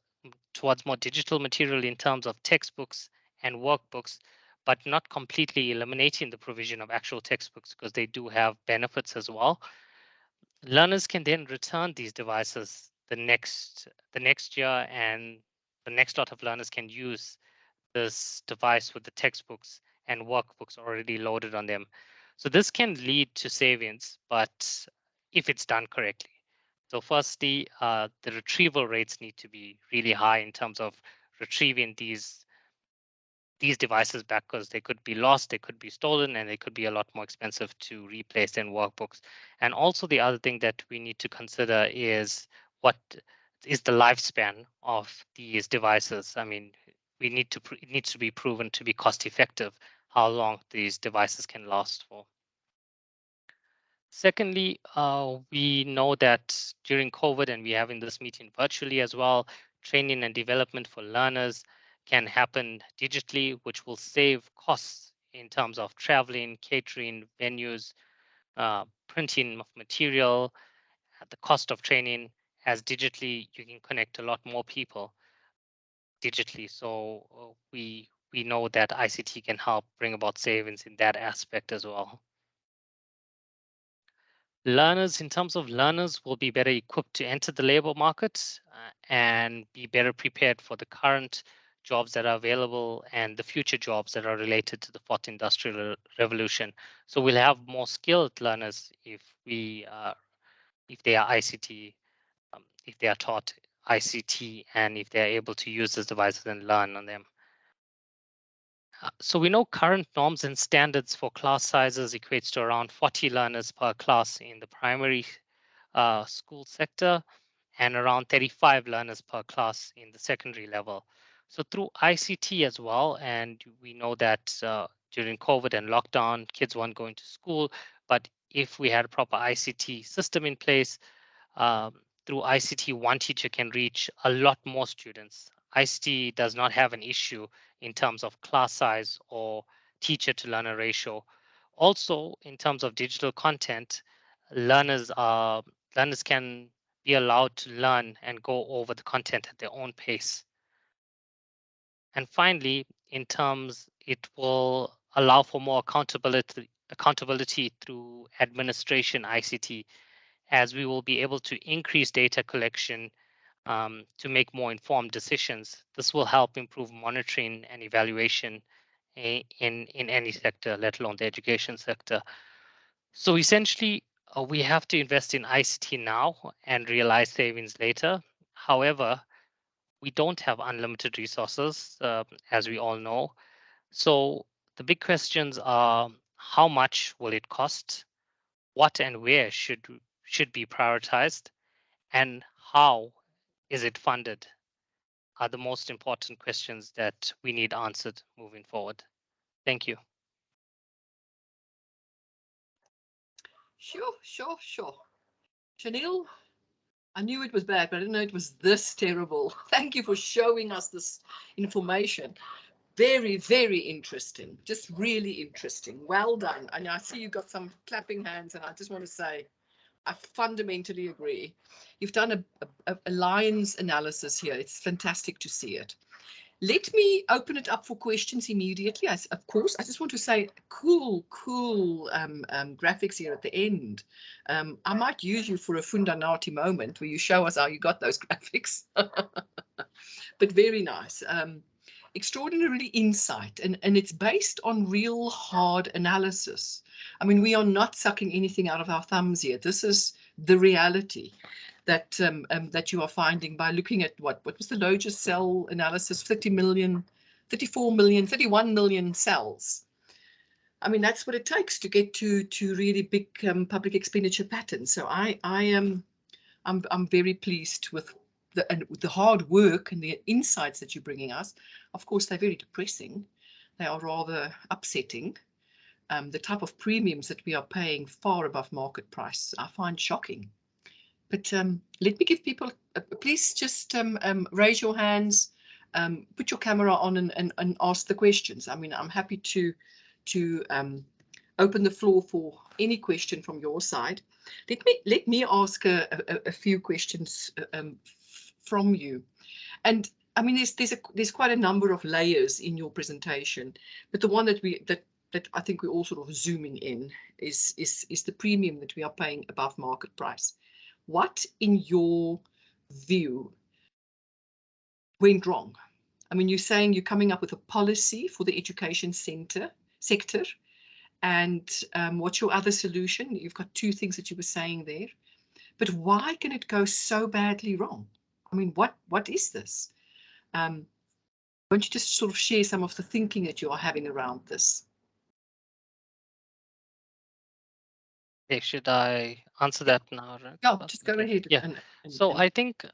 [SPEAKER 2] in terms of textbooks and workbooks, but not completely eliminating the provision of actual textbooks because they do have benefits as well. Learners can then return these devices the next year, and the next lot of learners can use this device with the textbooks and workbooks already loaded on them. So this can lead to savings, but if it's done correctly. So firstly, the retrieval rates need to be really high in terms of retrieving these devices back, because they could be lost, they could be stolen, and they could be a lot more expensive to replace than workbooks. And also the other thing that we need to consider is what is the lifespan of these devices. I mean, it needs to be proven to be cost effective how long these devices can last for. Secondly, we know that during COVID, and we're having this meeting virtually as well, training and development for learners can happen digitally, which will save costs in terms of traveling, catering, venues, printing of material, the cost of training. As digitally, you can connect a lot more people digitally. So we know that ICT can help bring about savings in that aspect as well. Learners, in terms of learners, will be better equipped to enter the labor market and be better prepared for the current jobs that are available and the future jobs that are related to the fourth industrial revolution. So we'll have more skilled learners if they are ICT, if they are taught ICT, and if they are able to use these devices and learn on them. So we know current norms and standards for class sizes equates to around 40 learners per class in the primary school sector. and around 35 learners per class in the secondary level. So through ICT as well, and we know that during COVID and lockdown, kids weren't going to school, but if we had a proper ICT system in place, um, through ICT, one teacher can reach a lot more students. ICT does not have an issue in terms of class size or teacher to learner ratio. Also, in terms of digital content, learners are learners can be allowed to learn and go over the content at their own pace. And finally, in terms, it will allow for more accountability through administration ICT, as we will be able to increase data collection to make more informed decisions. This will help improve monitoring and evaluation in any sector, let alone the education sector. So essentially, we have to invest in ICT now and realize savings later. However, we don't have unlimited resources, as we all know. So the big questions are: how much will it cost? What and where should be prioritized? And how is it funded? Are the most important questions that we need answered moving forward. Thank you.
[SPEAKER 1] Sure. Shaneel, I knew it was bad, but I didn't know it was this terrible. Thank you for showing us this information. Very, very interesting. Just really interesting. Well done. And I see you got some clapping hands, and I just want to say, I fundamentally agree. You've done a lines analysis here. It's fantastic to see it. Let me open it up for questions immediately. Of course, I just want to say cool graphics here at the end. I might use you for a Fundanati moment where you show us how you got those graphics. But very nice. Extraordinarily insight, and it's based on real hard analysis. I mean, we are not sucking anything out of our thumbs here. This is the reality that that you are finding by looking at what was the largest cell analysis, 30 million, 34 million, 31 million cells. I mean, that's what it takes to get to really big public expenditure patterns. So I'm very pleased with the hard work and the insights that you're bringing us. Of course, they're very depressing. They are rather upsetting. The type of premiums that we are paying far above market price, I find shocking. But let me give people, please just raise your hands, put your camera on and ask the questions. I mean, I'm happy to open the floor for any question from your side. Let me ask a few questions from you. And I mean, there's quite a number of layers in your presentation, but the one that I think we're all sort of zooming in is the premium that we are paying above market price. What, in your view, went wrong? I mean, you're saying you're coming up with a policy for the education sector, and what's your other solution? You've got two things that you were saying there, but why can it go so badly wrong? I mean, what is this? Why don't you just sort of share some of the thinking that you are having around this?
[SPEAKER 2] Okay, should I answer that now? Right?
[SPEAKER 1] Yeah, just go ahead.
[SPEAKER 2] Yeah. So I think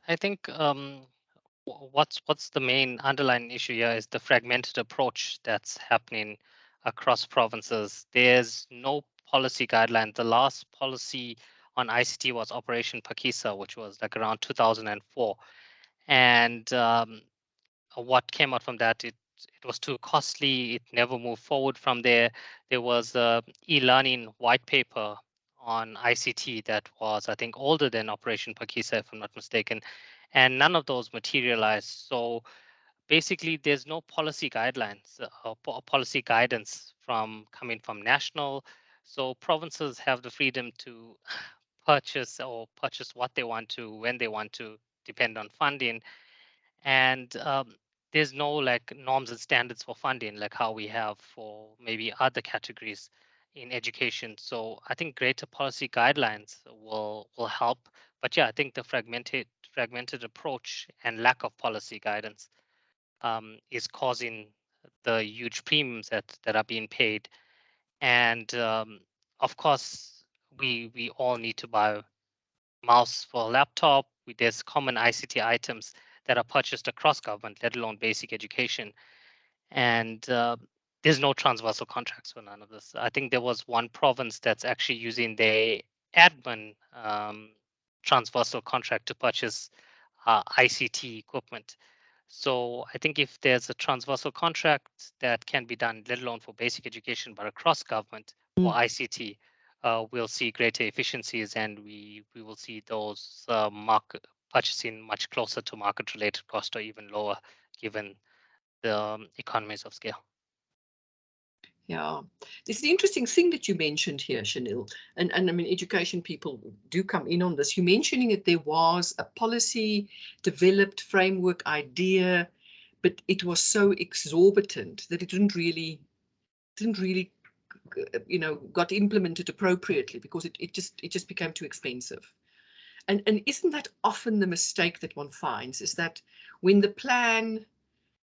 [SPEAKER 2] what's the main underlying issue here is the fragmented approach that's happening across provinces. There's no policy guideline. The last policy on ICT was Operation Pakisa, which was like around 2004, and what came out from that, it was too costly. It never moved forward from there. There was a e-learning white paper on ICT that was, I think, older than Operation Pakisa, if I'm not mistaken, and none of those materialized. So basically, there's no policy guidelines or policy guidance from coming from national. So provinces have the freedom to purchase what they want to when they want to, depend on funding. And there's no like norms and standards for funding like how we have for maybe other categories in education. So I think greater policy guidelines will help. But yeah, I think the fragmented approach and lack of policy guidance is causing the huge premiums that are being paid. And of course, we all need to buy mouse for a laptop, there's common ICT items that are purchased across government, let alone basic education. And there's no transversal contracts for none of this. I think there was one province that's actually using their admin transversal contract to purchase ICT equipment. So I think if there's a transversal contract that can be done, let alone for basic education, but across government for ICT, we'll see greater efficiencies, and we will see those market purchasing much closer to market-related cost or even lower, given the economies of scale.
[SPEAKER 1] Yeah, this is the interesting thing that you mentioned here, Shaneel, and I mean, education people do come in on this. You're mentioning that there was a policy developed framework idea, but it was so exorbitant that it didn't really, you know, got implemented appropriately because it just became too expensive. And isn't that often the mistake that one finds, is that when the plan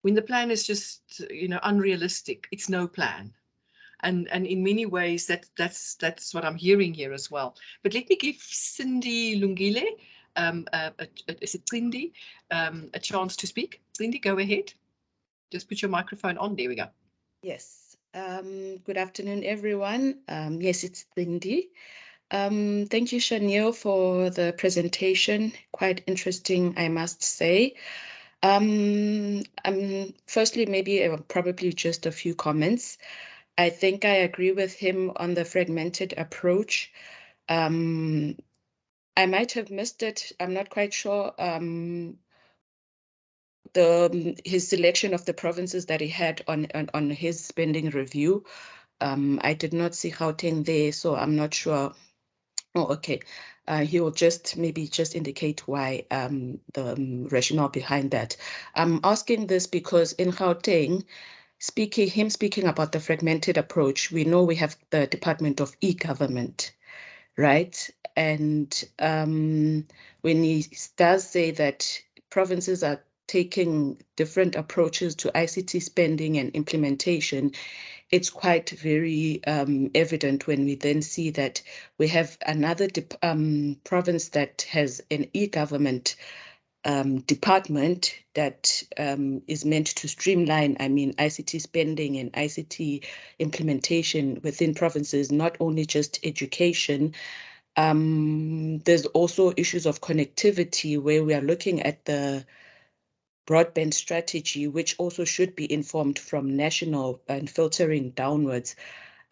[SPEAKER 1] is just, you know, unrealistic, it's no plan. And in many ways that's what I'm hearing here as well. But let me give Cindy Lungile, is it Cindy, a chance to speak. Cindy, go ahead. Just put your microphone on. There we go.
[SPEAKER 3] Yes. Good afternoon, everyone. Yes, it's Cindy. Thank you, Shaneel, for the presentation. Quite interesting, I must say. Firstly, maybe probably just a few comments. I think I agree with him on the fragmented approach. I might have missed it. I'm not quite sure. His selection of the provinces that he had on his spending review. I did not see Gauteng there, so I'm not sure. Oh, okay. He will just maybe just indicate why the rationale behind that. I'm asking this because in Gauteng, speaking about the fragmented approach, we know we have the Department of E-Government, right? And when he does say that provinces are taking different approaches to ICT spending and implementation, it's quite very evident when we then see that we have another province that has an e-government department that is meant to streamline, I mean, ICT spending and ICT implementation within provinces, not only just education. There's also issues of connectivity where we are looking at the broadband strategy, which also should be informed from national and filtering downwards.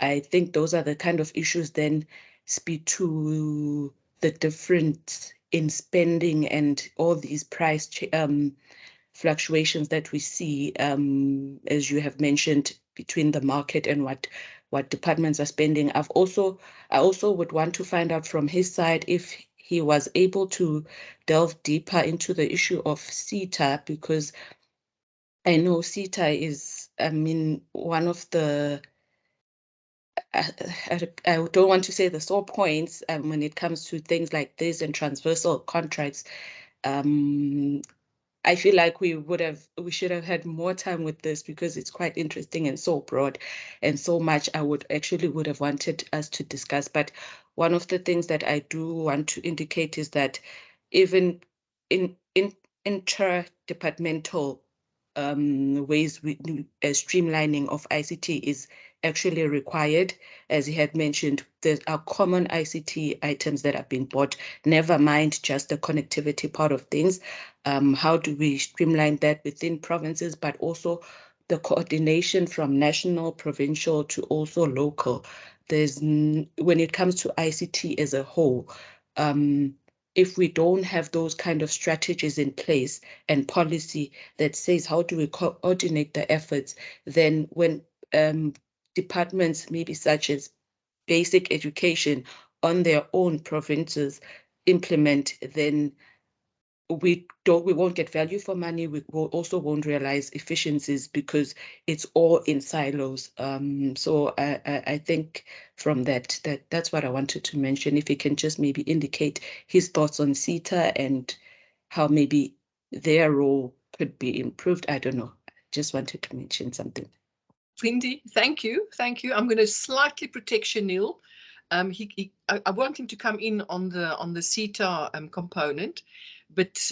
[SPEAKER 3] I think those are the kind of issues then speak to the difference in spending and all these price fluctuations that we see, as you have mentioned, between the market and what departments are spending. I also would want to find out from his side if he was able to delve deeper into the issue of CETA, because I know CETA is, I mean, one of the, I don't want to say the sore points when it comes to things like this and transversal contracts. I feel like we should have had more time with this because it's quite interesting and so broad and so much I would have wanted us to discuss. But one of the things that I do want to indicate is that even in interdepartmental ways, streamlining of ICT is actually required. As he had mentioned, there are common ICT items that have been bought, never mind just the connectivity part of things. How do we streamline that within provinces, but also the coordination from national, provincial to also local? When it comes to ICT as a whole, if we don't have those kind of strategies in place and policy that says how do we coordinate the efforts, then when departments maybe such as basic education on their own provinces implement, then we won't get value for money. We also won't realize efficiencies because it's all in silos. So I think from that's what I wanted to mention. If he can just maybe indicate his thoughts on CETA and how maybe their role could be improved. I don't know. Just wanted to mention something.
[SPEAKER 1] Cindy, thank you. I'm going to slightly protect Shaneel. I want him to come in on the CETA component, But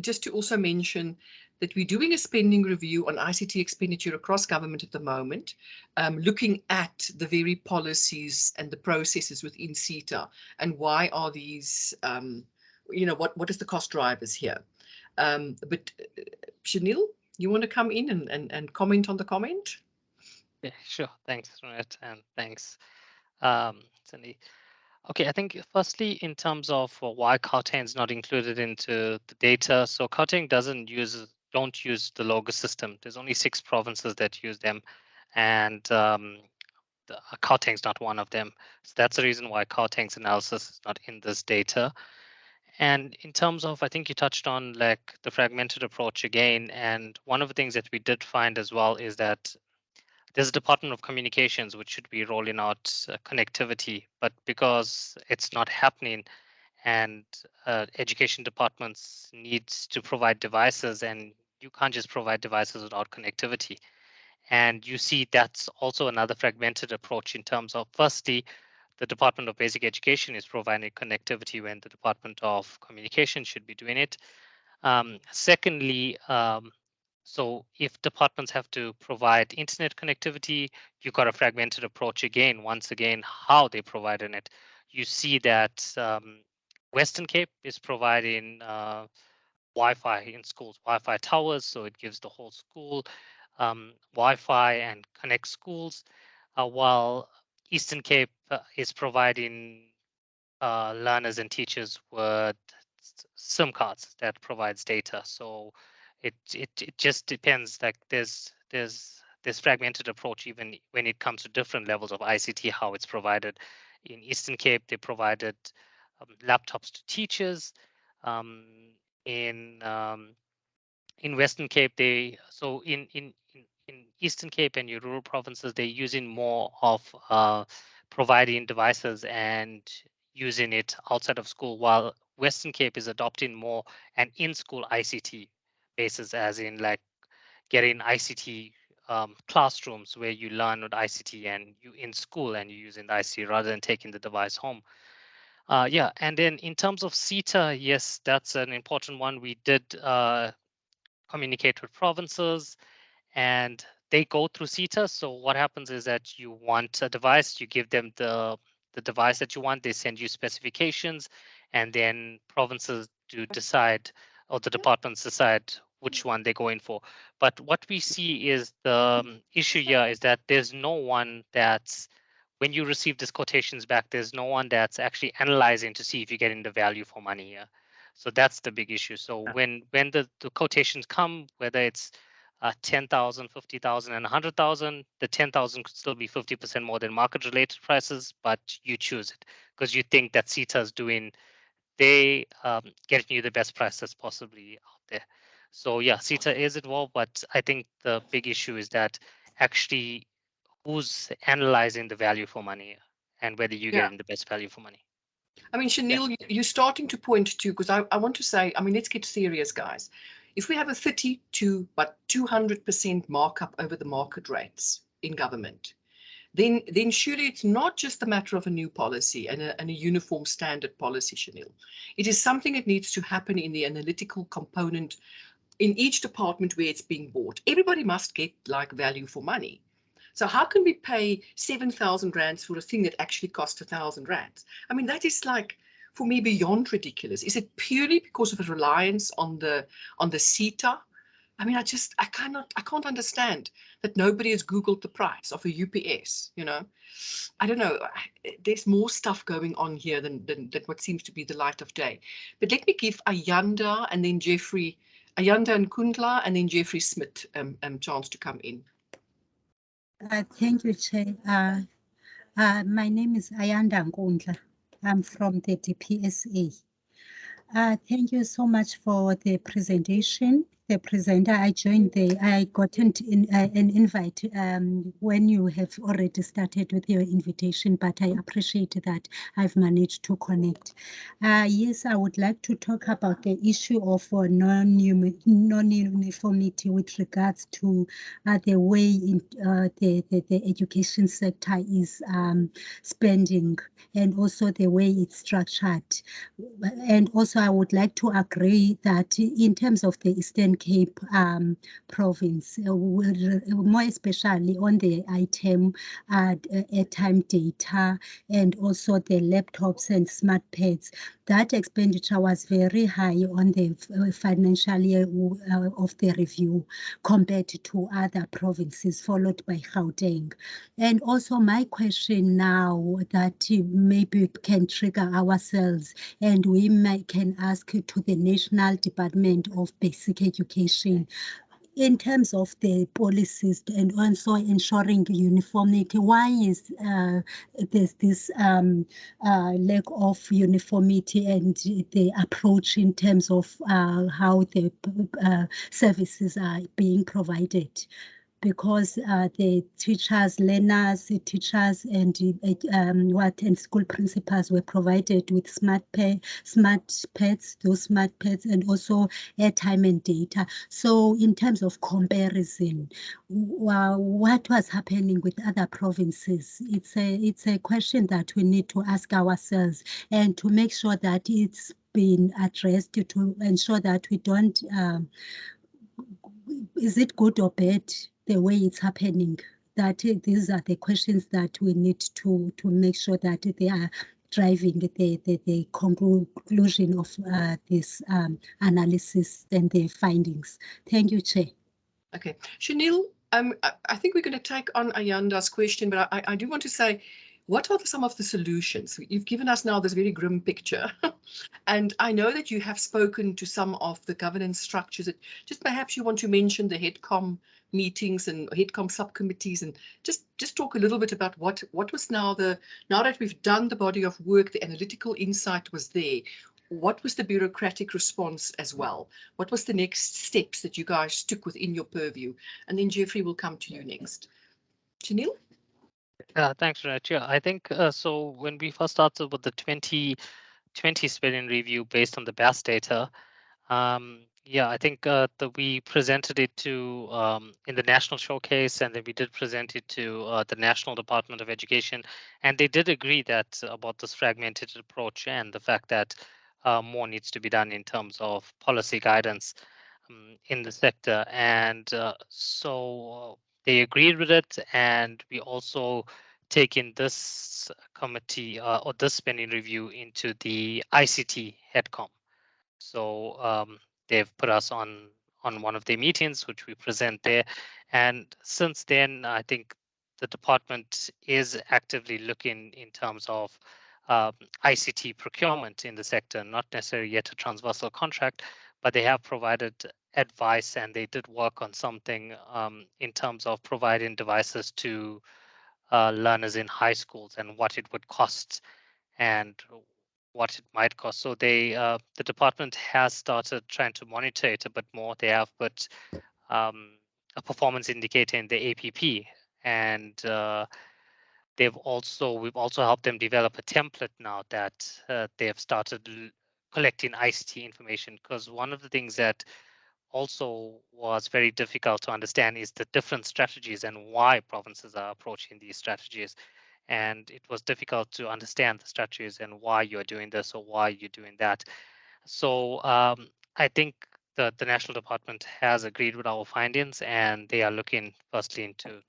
[SPEAKER 1] just to also mention that we're doing a spending review on ICT expenditure across government at the moment, looking at the very policies and the processes within CETA and why are these, what is the cost drivers here? But Shaneel, you want to come in and comment on the comment?
[SPEAKER 2] Yeah, sure. Thanks, Ronette, and thanks, Cindy. Okay, I think firstly, in terms of why Gauteng is not included into the data, so Gauteng don't use the LOGO system. There's only 6 provinces that use them, and Gauteng is not one of them. So that's the reason why Gauteng's analysis is not in this data. And in terms of, I think you touched on like the fragmented approach again, and one of the things that we did find as well is that there's a Department of Communications which should be rolling out connectivity, but because it's not happening and education departments needs to provide devices, and you can't just provide devices without connectivity. And you see that's also another fragmented approach in terms of, firstly, the Department of Basic Education is providing connectivity when the Department of Communication should be doing it. Secondly, so if departments have to provide internet connectivity, you've got a fragmented approach again, once again, how they provide it. You see that Western Cape is providing Wi-Fi in schools, Wi-Fi towers, so it gives the whole school Wi-Fi and connects schools, while Eastern Cape is providing learners and teachers with SIM cards that provides data. So it just depends. Like there's this fragmented approach even when it comes to different levels of ICT, how it's provided. In Eastern Cape, they provided laptops to teachers. Um, in Western Cape, in Eastern Cape and your rural provinces, they're using more of providing devices and using it outside of school, while Western Cape is adopting more an in-school ICT basis, as in like getting ICT classrooms where you learn with ICT and you in school and you're using the ICT rather than taking the device home. Yeah, and then in terms of CETA, yes, that's an important one. We did communicate with provinces and they go through CETA. So what happens is that you want a device, you give them the device that you want, they send you specifications, and then provinces do decide, or the departments decide which one they're going for. But what we see is the issue here is that there's no one that's, when you receive these quotations back, there's no one that's actually analyzing to see if you're getting the value for money here. So that's the big issue. So when the quotations come, whether it's 10,000, 50,000, and 100,000, the 10,000 could still be 50% more than market-related prices, but you choose it because you think that CETA is doing, they getting you the best price that's possibly out there. So yeah, CETA is involved, but I think the big issue is that actually who's analyzing the value for money and whether you're getting the best value for money.
[SPEAKER 1] I mean, Shaneel, you're starting to point to, because I want to say, I mean, let's get serious, guys. If we have a 30 to but 200% markup over the market rates in government, then surely it's not just a matter of a new policy and a uniform standard policy, Shaneel. It is something that needs to happen in the analytical component in each department where it's being bought. Everybody must get like value for money. So how can we pay 7,000 rands for a thing that actually costs 1,000 rands? I mean, that is like, for me, beyond ridiculous. Is it purely because of a reliance on the CETA? I mean, I can't understand that nobody has Googled the price of a UPS, you know. I don't know. There's more stuff going on here than what seems to be the light of day. But let me give Ayanda and then Jeffrey, Ayanda and Kundla, and then Jeffrey Smith chance to come in.
[SPEAKER 4] Thank you, Chair. My name is Ayanda Nkundla. I'm from the DPSA. Thank you so much for the presentation. the presenter. I joined I got an invite when you have already started with your invitation, but I appreciate that I've managed to connect. Yes, I would like to talk about the issue of non-uniformity with regards to the way the education sector is spending, and also the way it's structured. And also I would like to agree that in terms of the Eastern Cape province, more especially on the item airtime data and also the laptops and smart pads, that expenditure was very high on the financial year of the review compared to other provinces, followed by Gauteng. And also my question now that maybe can trigger ourselves, and we can ask to the National Department of Basic Education, in terms of the policies and also ensuring uniformity, why is there's this lack of uniformity and the approach in terms of how the services are being provided? Because the teachers, learners, teachers, and and school principals were provided with smart pads, and also airtime and data. So, in terms of comparison, what was happening with other provinces? It's a question that we need to ask ourselves, and to make sure that it's been addressed, to ensure that we don't. Is it good or bad the way it's happening? That these are the questions that we need to make sure that they are driving the conclusion of this analysis and the findings. Thank you, Chair.
[SPEAKER 1] Okay, Shaneel, I think we're going to take on Ayanda's question, but I do want to say, what are some of the solutions? You've given us now this very grim picture. And I know that you have spoken to some of the governance structures. Just perhaps you want to mention the HEDCOM meetings and HEDCOM subcommittees, and just talk a little bit about what was now that we've done the body of work, the analytical insight was there. What was the bureaucratic response as well? What was the next steps that you guys took within your purview? And then Jeffrey will come to you next. Shaneel?
[SPEAKER 2] Thanks, Renat. Yeah, I think so. When we first started with the 2020 spending review based on the BAS data, yeah, I think that we presented it to in the national showcase, and then we did present it to the National Department of Education, and they did agree that about this fragmented approach and the fact that more needs to be done in terms of policy guidance in the sector, and so they agreed with it, and we also taken this committee or this spending review into the ICT HEDCOM. So they've put us on one of their meetings, which we present there. And since then, I think the department is actively looking in terms of ICT procurement in the sector, not necessarily yet a transversal contract, but they have provided advice, and they did work on something in terms of providing devices to learners in high schools and what it would cost and what it might cost. So they, the department has started trying to monitor it a bit more. They have put a performance indicator in the APP, and we've also helped them develop a template now that they have started collecting ICT information, because one of the things that also was very difficult to understand is the different strategies and why provinces are approaching these strategies. And it was difficult to understand the strategies and why you're doing this or why you're doing that. So I think the National Department has agreed with our findings, and they are looking firstly into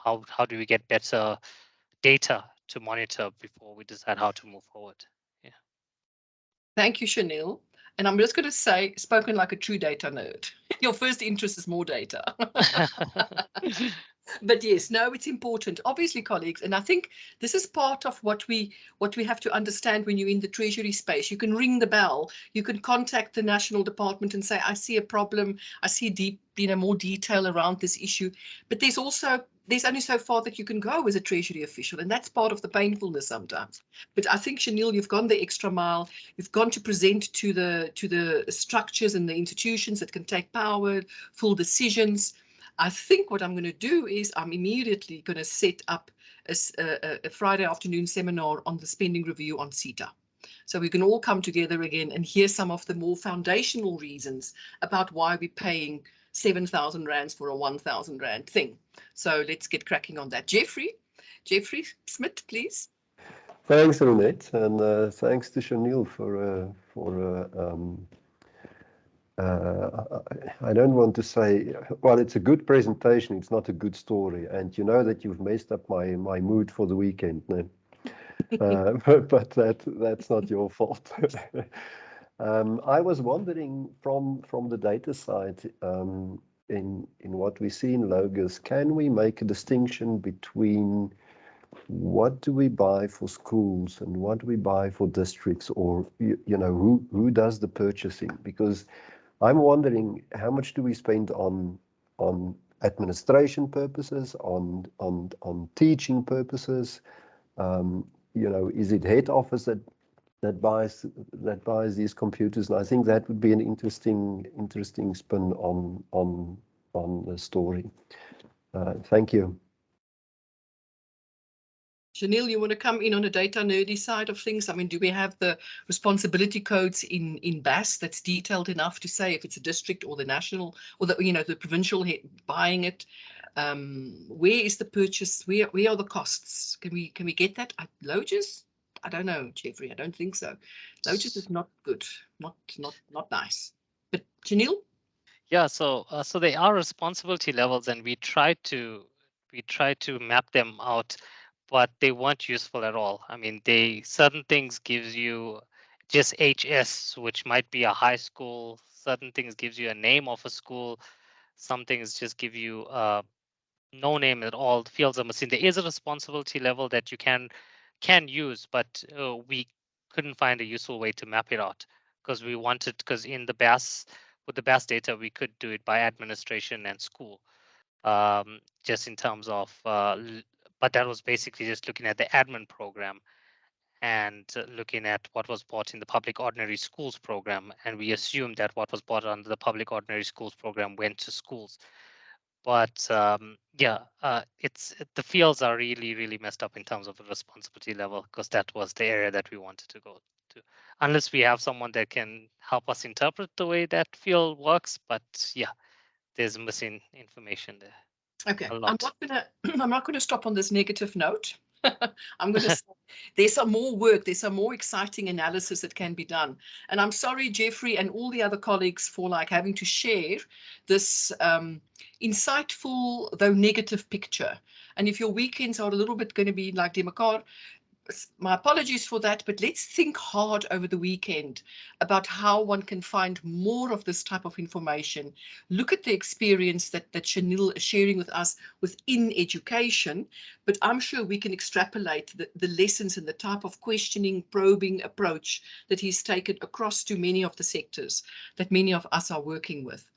[SPEAKER 2] how do we get better data to monitor before we decide how to move forward. Yeah.
[SPEAKER 1] Thank you, Shaneel. And I'm just going to say, spoken like a true data nerd, your first interest is more data. But yes, no, it's important, obviously, colleagues. And I think this is part of what we have to understand when you're in the Treasury space. You can ring the bell, you can contact the National Department and say, I see a problem, I see more detail around this issue. But there's also there's only so far that you can go as a Treasury official, and that's part of the painfulness sometimes. But I think, Shaneel, you've gone the extra mile. You've gone to present to the structures and the institutions that can take power, full decisions. I think what I'm going to do is I'm immediately going to set up a Friday afternoon seminar on the spending review on CETA. So we can all come together again and hear some of the more foundational reasons about why we're paying 7,000 rands for a 1,000 rand thing. So let's get cracking on that. Jeffrey Smith, please.
[SPEAKER 5] Thanks, Ronette, and thanks to Shaneel I don't want to say, well, it's a good presentation, it's not a good story, and you know that you've messed up my mood for the weekend, no? But that's not your fault. I was wondering from the data side, in what we see in Logos, can we make a distinction between what do we buy for schools and what do we buy for districts, or you know, who does the purchasing? Because I'm wondering, how much do we spend on administration purposes, on teaching purposes? You know, is it head office that buys these computers? And I think that would be an interesting spin on the story. Thank you.
[SPEAKER 1] Shaneel, you want to come in on the data nerdy side of things? I mean, do we have the responsibility codes in BAS that's detailed enough to say if it's a district or the national or the, you know, the provincial head buying it? Where is the purchase? Where are the costs? Can we get that at Logos? I don't know, Jeffrey. I don't think so. Logos is not good, not nice. But Shaneel?
[SPEAKER 2] Yeah, so there are responsibility levels, and we try to map them out, but they weren't useful at all. I mean, certain things gives you just HS, which might be a high school. Certain things gives you a name of a school. Some things just give you no name at all. The fields are missing. There is a responsibility level that you can use, but we couldn't find a useful way to map it out because in the BAS, with the BAS data, we could do it by administration and school, just in terms of, but that was basically just looking at the admin program and looking at what was bought in the public ordinary schools program. And we assumed that what was bought under the public ordinary schools program went to schools. But yeah, the fields are really messed up in terms of the responsibility level, because that was the area that we wanted to go to, unless we have someone that can help us interpret the way that field works. But yeah, there's missing information there.
[SPEAKER 1] Okay, I'm not gonna stop on this negative note. I'm going to say there's some more work, there's some more exciting analysis that can be done. And I'm sorry, Jeffrey, and all the other colleagues for like having to share this insightful, though negative picture. And if your weekends are a little bit going to be like Demakar, my apologies for that, but let's think hard over the weekend about how one can find more of this type of information. Look at the experience that Shaneel is sharing with us within education, but I'm sure we can extrapolate the lessons and the type of questioning, probing approach that he's taken across to many of the sectors that many of us are working with.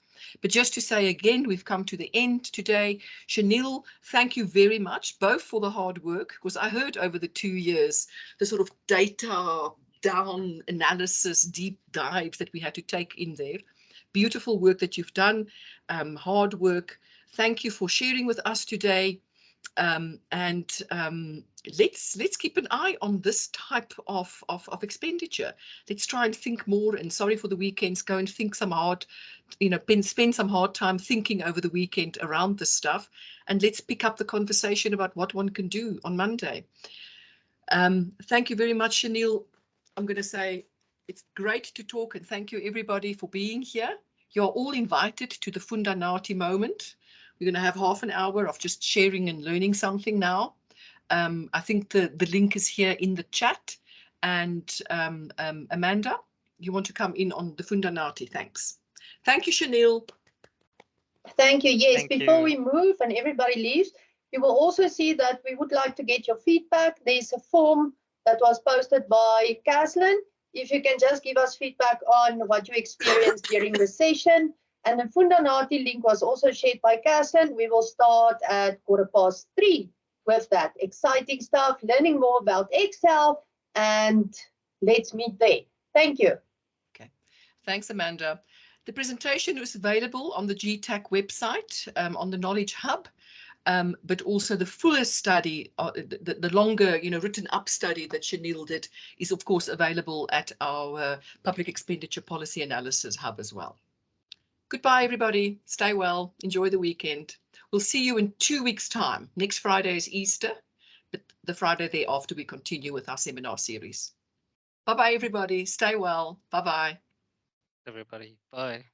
[SPEAKER 1] But just to say again, we've come to the end today. Shaneel, thank you very much, both for the hard work, because I heard over the 2 years, the sort of data down analysis, deep dives that we had to take in there. Beautiful work that you've done, hard work. Thank you for sharing with us today. Let's keep an eye on this type of expenditure. Let's try and think more, and sorry for the weekends, go and think some hard, spend some hard time thinking over the weekend around this stuff, and let's pick up the conversation about what one can do on Monday. Thank you very much, Shaneel. I'm going to say it's great to talk, and thank you everybody for being here. You're all invited to the Funda Nati moment. We're going to have half an hour of just sharing and learning something now. I think the link is here in the chat. And Amanda, you want to come in on the Funda Nati? Thanks. Thank you, Shaneel.
[SPEAKER 6] Thank you. Yes, before
[SPEAKER 2] we
[SPEAKER 6] move and everybody leaves, you will also see that we would like to get your feedback. There's a form that was posted by Caslin. If you can just give us feedback on what you experienced during the session. And the Fundanati link was also shared by Casson. We will start at 3:15 with that exciting stuff, learning more about Excel, and let's meet there. Thank you.
[SPEAKER 1] Okay, thanks, Amanda. The presentation is available on the GTAC website, on the Knowledge Hub, but also the fuller study, the longer, written up study that Shaneel did is, of course, available at our Public Expenditure Policy Analysis Hub as well. Goodbye, everybody. Stay well. Enjoy the weekend. We'll see you in 2 weeks' time. Next Friday is Easter, but the Friday thereafter we continue with our seminar series. Bye-bye, everybody. Stay well. Bye-bye.
[SPEAKER 2] Everybody, bye.